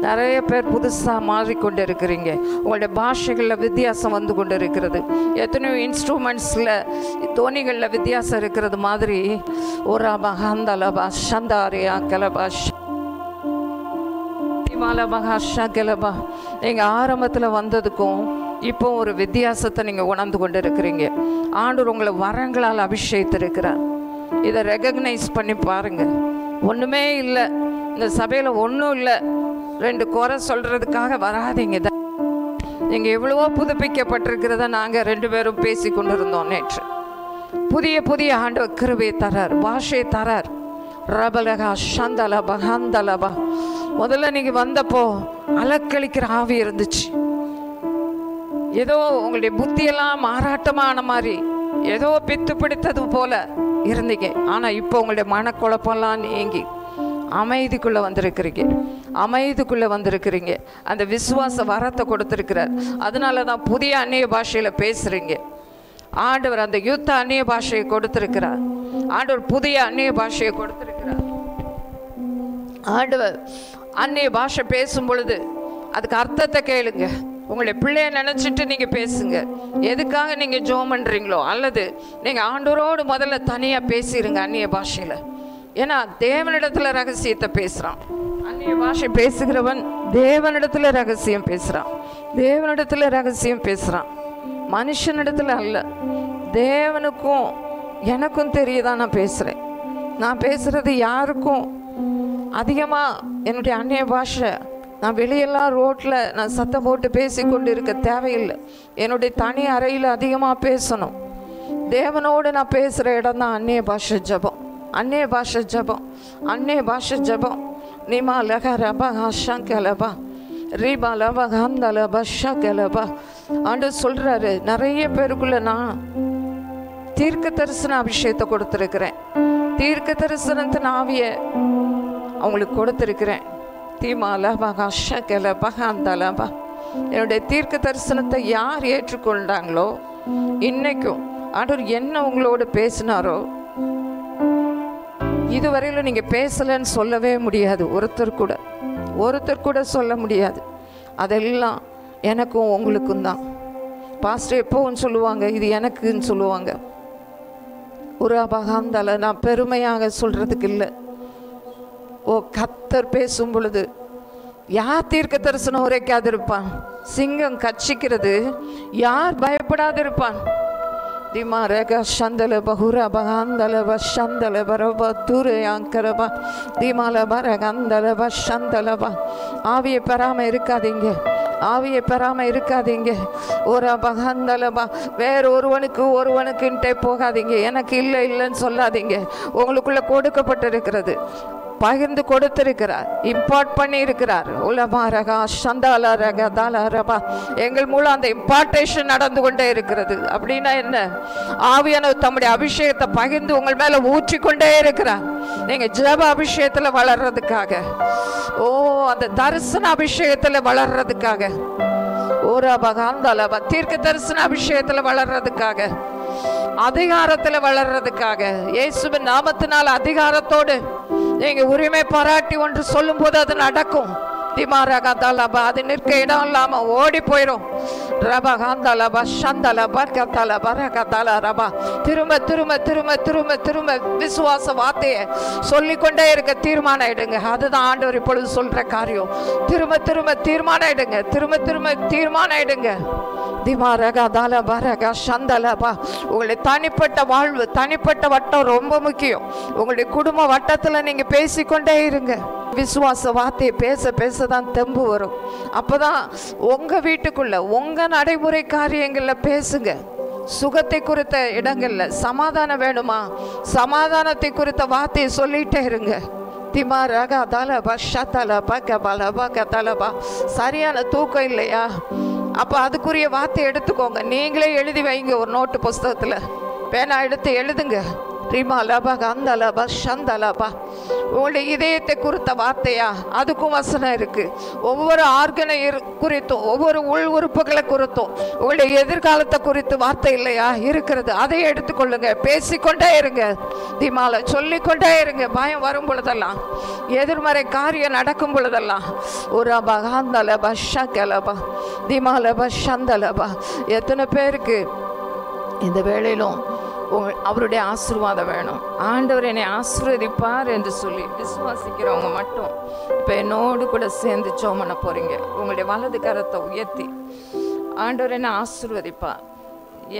நிறைய பேர் புதுசாக மாறிக்கொண்டு இருக்கிறீங்க. உங்களுடைய பாஷைகளில் வித்தியாசம் வந்து கொண்டு இருக்கிறது. எத்தனையோ இன்ஸ்ட்ருமெண்ட்ஸில் தோனிகளில் வித்தியாசம் இருக்கிறது மாதிரி ஒரு அபகாந்தலபா சந்தாரியா கலபா கிளபா. நீங்கள் ஆரம்பத்தில் வந்ததுக்கும் இப்போ ஒரு வித்தியாசத்தை நீங்கள் உணர்ந்து கொண்டு இருக்கிறீங்க. ஆண்டவர் உங்களை வரங்களால் அபிஷேகித்திருக்கிறார். இதை ரெகக்னைஸ் பண்ணி பாருங்கள். ஒன்றுமே இல்லை, இந்த சபையில் ஒன்றும் இல்லை, 2 குறை சொல்கிறதுக்காக வராதிங்க. நீங்கள் எவ்வளவோ புதுப்பிக்கப்பட்டிருக்கிறத நாங்கள் 2 பேரும் பேசி கொண்டு இருந்தோம் நேற்று. புதிய ஆண்டவர் கிருபையை தரார், பாஷையை தரார். ரபலகா சந்தலபா ஹந்தலபா. முதல்ல நீங்கள் வந்தப்போ அலக்களிக்கிற ஆவி இருந்துச்சு. ஏதோ உங்களுடைய புத்தியெல்லாம் மாறாட்டமான மாதிரி, ஏதோ பித்து பிடித்தது போல இருந்தீங்க. ஆனால் இப்போ உங்களுடைய மனக்குழப்பம்லாம் நீங்கி அமைதிக்குள்ளே வந்திருக்கிறீங்க. அந்த விசுவாச வரத்தை கொடுத்துருக்கிறார். அதனால தான் புதிய அந்நிய பாஷையில் பேசுகிறீங்க. ஆண்டவர் அந்த யுத்த அந்நிய பாஷையை கொடுத்துருக்கிறார். ஆண்டவர் புதிய அந்நிய பாஷையை கொடுத்துருக்கிறார். ஆண்டவர் அந்நிய பாஷை பேசும் பொழுது அதுக்கு அர்த்தத்தை கேளுங்க. உங்களுடைய பிள்ளைய நினச்சிட்டு நீங்கள் பேசுங்க. எதுக்காக நீங்கள் ஜெபம் பண்ணுறீங்களோ, அல்லது நீங்கள் ஆண்டவரோடு முதல்ல தனியாக பேசிடுங்க அந்நிய பாஷையில். ஏன்னா தேவனிடத்தில் ரகசியத்தை பேசுகிறான். அந்நிய பாஷை பேசுகிறவன் தேவனிடத்தில் ரகசியம் பேசுகிறான். தேவனிடத்தில் ரகசியம் பேசுகிறான், மனுஷனிடத்தில் அல்ல. தேவனுக்கும் எனக்கும் தெரியுதான் நான் பேசுகிறேன். நான் பேசுகிறது யாருக்கும் அதிகமாக என்னுடைய அந்நிய பாஷை நான் வெளியெல்லாம் ரோட்டில் நான் சத்தம் போட்டு பேசி கொண்டு இருக்க தேவையில்லை. என்னுடைய தனி அறையில் அதிகமாக பேசணும். தேவனோடு நான் பேசுகிற இடம் தான் அந்நிய பாஷை ஜபம். அந்நிய பாஷை ஜபம், அந்நிய பாஷை ஜபம். நிமா லக ரபா ஹஷங்கலபா ரீபா லபா ஹந்தலபா ஷகலபா. ஆண்டு சொல்கிறாரு, நிறைய பேருக்குள்ள நான் தீர்க்க தரிசன அபிஷேகத்தை கொடுத்துருக்கிறேன். தீர்க்க தரிசனத்தின் ஆவியை அவங்களுக்கு கொடுத்துருக்கிறேன். தீமாலபா ஹஷகலபா ஹந்தலபா. என்னுடைய தீர்க்க தரிசனத்தை யார் ஏற்றுக்கொண்டாங்களோ, இன்னைக்கும் ஆண்டவர் என்ன உங்களோடு பேசினாரோ, இதுவரையிலும் நீங்கள் பேசலைன்னு சொல்லவே முடியாது. ஒருத்தர் கூட சொல்ல முடியாது. அதெல்லாம் எனக்கும் உங்களுக்கும் தான். பாஸ்டர் எப்போவும் சொல்லுவாங்க, இது எனக்குன்னு சொல்லுவாங்க. ஒரு அபகாந்தால நான் பெருமையாக சொல்கிறதுக்கு இல்லை. ஓ, கர்த்தர் பேசும் பொழுது யார் தீர்க்க தரிசனம் உரைக்காதிருப்பான்? சிங்கம் கட்சிக்கிறது யார் பயப்படாதிருப்பான்? திமாரக சந்தல பகுர பகாந்தல பந்தல பரப துரையாங்கரபா திமால பரகந்தல பந்தலபா. ஆவியை பெறாமல் இருக்காதீங்க, ஆவியை பெறாமல் இருக்காதீங்க. ஒரு பகந்தலபா. வேற ஒருவனுக்குன்ட்டே போகாதீங்க. எனக்கு இல்லைன்னு சொல்லாதீங்க. உங்களுக்குள்ள கொடுக்கப்பட்டிருக்கிறது, பகிர்ந்து கொடுத்திருக்கிறார், இம்பார்ட் பண்ணி இருக்கிறார். உலமாரகா சந்தாலரக தாலரபா. எங்கள் மூலம் அந்த இம்பார்ட்டேஷன் நடந்து கொண்டே இருக்கிறது. அப்படின்னா என்ன? ஆவியானவர் தம்முடைய அபிஷேகத்தை பகிர்ந்து உங்கள் மேல ஊற்றிக்கொண்டே இருக்கிறார். நீங்க ஜெப அபிஷேகத்துல வளர்றதுக்காக, ஓ அந்த தரிசன அபிஷேகத்துல வளர்றதுக்காக, ஒரு பகாந்தாலபா தீர்க்க தரிசன அபிஷேகத்துல வளர்றதுக்காக, அதிகாரத்துல வளர்றதுக்காக, இயேசுவின் நாமத்தினால் அதிகாரத்தோடு நீங்க உரிமை பாராட்டி ஒன்று சொல்லும் போது அது நடக்கும். திமாரகாந்தாலபா. அது நிற்க இடம் இல்லாம ஓடி போயிடும். ரபகாந்தாலபா சந்தலபா கத்தாலபா ரகத்தாலபா. திரும்ப திரும்ப திரும்ப திரும்ப திரும்ப விசுவாச வார்த்தையை சொல்லிக்கொண்டே இருக்க தீர்மானம் எடுங்க. அதுதான் ஆண்டவர் இப்பொழுது சொல்ற காரியம். திரும்ப திரும்ப தீர்மானம் எடுங்க, திரும்ப திரும்ப தீர்மானம் எடுங்க. உங்களுடைய தனிப்பட்ட வாழ்வு, தனிப்பட்ட வட்டம் ரொம்ப முக்கியம். உங்களுடைய குடும்ப வட்டத்தில் நீங்க பேசிக்கொண்டே இருங்க. விசுவாச வார்த்தையை பேச பேசதான் தெம்பு வரும். அப்பதான் உங்க வீட்டுக்குள்ள உங்க நடைமுறை காரியங்கள்ல பேசுங்க. சுகத்தை குறித்த இடங்கள்ல சமாதானம் வேணுமா, சமாதானத்தை குறித்த வார்த்தையை சொல்லிட்டே இருங்க. சரியான தூக்கம் இல்லையா? அப்போ அதுக்குரிய வார்த்தை எடுத்துக்கோங்க. நீங்களே எழுதி வைங்க. ஒரு நோட்டு புஸ்தகத்தில் பேனா எடுத்து எழுதுங்க. ரிமா லபா கந்தலபா சந்தலபா. உங்களுடைய இதயத்தை குறித்த வார்த்தையா? அதுக்கும் வசனம் இருக்கு. ஒவ்வொரு ஆர்கனை குறித்தும், ஒவ்வொரு உள் உறுப்புகளை குறித்தும் உங்களுடைய எதிர்காலத்தை குறித்து வார்த்தை இல்லையா? இருக்கிறது. அதை எடுத்துக்கொள்ளுங்க. பேசிக்கொண்டே இருங்க. திமால சொல்லிக்கொண்டே இருங்க. பயம் வரும் பொழுதெல்லாம், எதிர்மறை காரியம் நடக்கும் பொழுதெல்லாம், ஒரு பகாந்தலபா ஷகலபா திமாலபா சந்தலபா. எத்தனை பேருக்கு இந்த வேளையிலும் அவருடைய ஆசீர்வாதம் வேணும்? ஆண்டவர் என்னை ஆசீர்வதிப்பார் என்று சொல்லி விசுவாசிக்கிறவங்க மட்டும் இப்போ என்னோடு கூட சேர்ந்து ஜெபம் பண்ண போறீங்க. உங்களுடைய வலது கரத்தை உயர்த்தி, ஆண்டவர் என்னை ஆசீர்வதிப்பார்,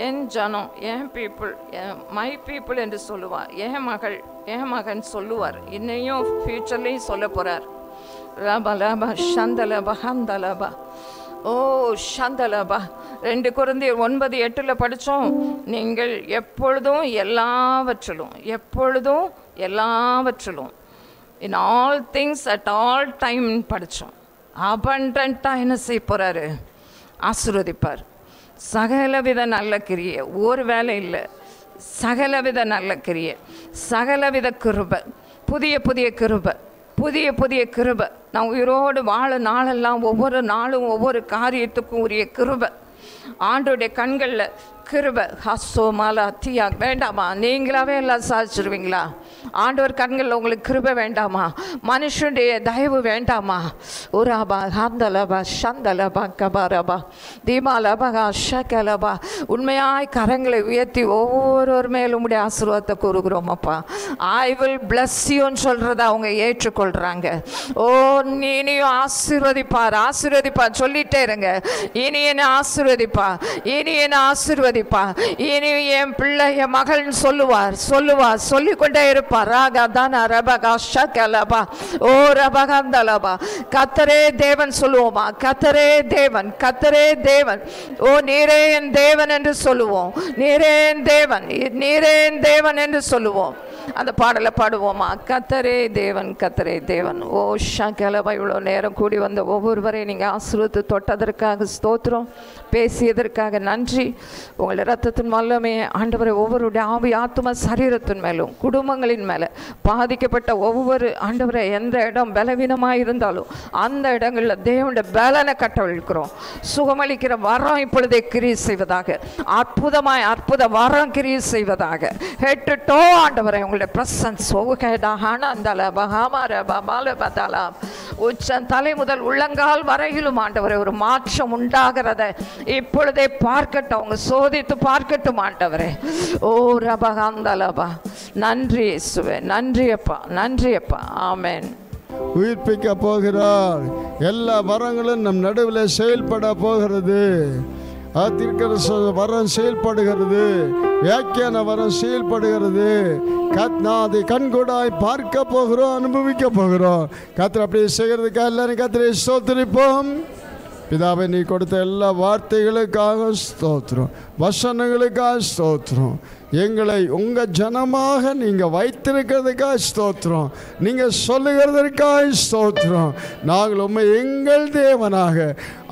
என் ஜனம், என் பீப்புள், மை பீப்புள் என்று சொல்லுவார். என் மகள், என் மகன் சொல்லுவார். இன்னையும் ஃபியூச்சர்லையும் சொல்ல போறார். ரபலபா சந்தலபா ஹந்தலபா. ஓ சந்தலபா. 2 கொரிந்தியர் 9:8 படித்தோம். நீங்கள் எப்பொழுதும் எல்லாவற்றிலும் in all things at all time படித்தோம். அபண்டண்ட்டாக என்ன செய்ய போகிறாரு? ஆசீர்வதிப்பார். சகலவித நல்ல கிரியை, ஒரு வேலை இல்லை, சகலவித நல்ல கிரியை, சகலவித கிருபை, புதிய புதிய கிருபை, புதிய புதிய கிருபை. நான் உயிரோடு வாழ நாளெல்லாம் ஒவ்வொரு நாளும் ஒவ்வொரு காரியத்துக்கும் உரிய கிருபை. ஆண்டோடைய கண்களில் கிருபை. ஹஸ்ஸோ மாலா தீயா வேண்டாமா? நீங்களாவே எல்லாம் சாதிச்சிருவீங்களா? ஆண்டவர் கண்களில் உங்களுக்கு கிருபை வேண்டாமா? மனுஷனுடைய தயவு வேண்டாமா? உராபா ஹாந்தலபா சந்தலபா கபாரபா தீமாலபா ஷகலபா. உண்மையாய் கரங்களை உயர்த்தி ஒவ்வொருவர் மேலும் உடைய ஆசீர்வாதத்தை கூறுகிறோம் அப்பா. ஐ வில் பிளஸ் யூன்னு சொல்கிறத அவங்க ஏற்றுக்கொள்கிறாங்க. ஓ இனியும் ஆசீர்வதிப்பார், ஆசீர்வதிப்பார் சொல்லிட்டே இருங்க. இனி என்ன ஆசீர்வதிப்பா, இனி என்ன ஆசீர்வதிப்பா, இனி என் பிள்ளை என் மகள்னு சொல்லுவார், சொல்லுவார், சொல்லிக்கொண்டே இருப்பார். ராகா தான ரபகா ஷகலபா ஓ ரபகந்தலபா. கர்த்தரே தேவன் சொல்லுவோமா? கர்த்தரே தேவன், கர்த்தரே தேவன். ஓ நீரே என் தேவன் என்று சொல்லுவோம். நீரே என் தேவன், நீரே என் தேவன் என்று சொல்லுவோம். அந்த பாடலை பாடுவோமா? கர்த்தரே தேவன், கர்த்தரே தேவன். ஓ ஷகலபா. இவ்வளோ நேரம் கூடி வந்த ஒவ்வொருவரையும் நீங்கள் ஆசீர்வதித்து தொட்டதற்காக ஸ்தோத்திரம், பேசியதற்காக நன்றி. உங்களுடைய இரத்தத்தின் வல்லமே ஆண்டவரை ஒவ்வொருடைய ஆவி ஆத்தும சரீரத்தின் மேலும் குடும்பங்களின் மேலே பாதிக்கப்பட்ட ஒவ்வொரு ஆண்டவரை எந்த இடம் பலவீனமாக இருந்தாலும் அந்த இடங்களில் தேவனுடைய பலனை கட்டவிழ்க்கிறோம். சுகமளிக்கிற வரம் இப்பொழுதே கிரியை செய்வதாக, அற்புதமாய் அற்புத வரம் கிரியை செய்வதாக. ஹெட் டு டோ ஆண்டவரை உங்களுடைய பிரசன்ஸ் உச்சம் தலை முதல் உள்ளங்கால் வரையிலும் ஆண்டவரை ஒரு மாற்றம் உண்டாகிறத இப்பொழுதே பார்க்கட்டும், அவங்க சோதித்து பார்க்கட்டும் ஆண்டவரே. ஓ ரபகாந்தலபா. நன்றி இயேசுவே, நன்றி அப்பா, நன்றி அப்பா. ஆமென். உயிர்ப்பிக்க போகிறார். எல்லா வரங்களும் நம் நடுவில் செயல்பட போகிறது. தீர்க்கதரிச வரம் செயல்படுகிறது, வியாக்கியான வரம் செயல்படுகிறது. அதை கண்கூடாய் பார்க்க போகிறோம், அனுபவிக்க போகிறோம். கர்த்தர் அப்படி செய்கிறதுக்காக எல்லாரும் கர்த்தரை ஸ்தோத்திரிப்போம். பிதாவை நீ கொடுத்த எல்லா வார்த்தைகளுக்காக ஸ்தோத்திரம், வசனங்களுக்காக ஸ்தோத்திரம். எங்களை உங்கள் ஜனமாக நீங்கள் வைத்திருக்கிறதுக்காக ஸ்தோத்திரம், நீங்கள் சொல்லுகிறதற்காக ஸ்தோத்திரம். நாங்கள் உண்மை எங்கள் தேவனாக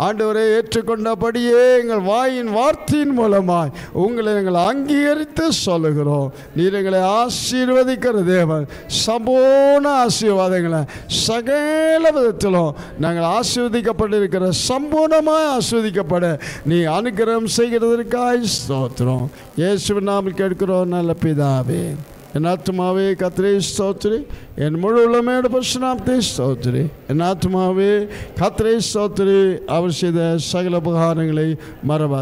ஆண்டவரை ஏற்றுக்கொண்டபடியே எங்கள் வாயின் வார்த்தையின் மூலமாய் உங்களை எங்கள் அங்கீகரித்து சொல்லுகிறோம். நீர் எங்களை ஆசீர்வதிக்கிற தேவன். சம்பூர்ண ஆசீர்வாதங்களை சகல விதத்திலும் நாங்கள் ஆசீர்வதிக்கப்பட்டிருக்கிற, சம்பூர்ணமாக ஆசீர்வதிக்கப்பட நீ அனுக்கிரகம் செய்கிறதற்காக ஸ்தோத்திரம். இயேசுவின் நாமத்தில் கேட்கிறோம் நல்ல பிதாவே. என் ஆத்துமாவே கர்த்தரை ஸ்தோத்திரி, என் முழு உள்ளமையோட பரிசுநாமத்தை ஸ்தோத்திரி. என் ஆத்துமாவே கர்த்தரை ஸ்தோத்திரி, அவர் செய்த சகல உபகாரங்களை மறவாதே.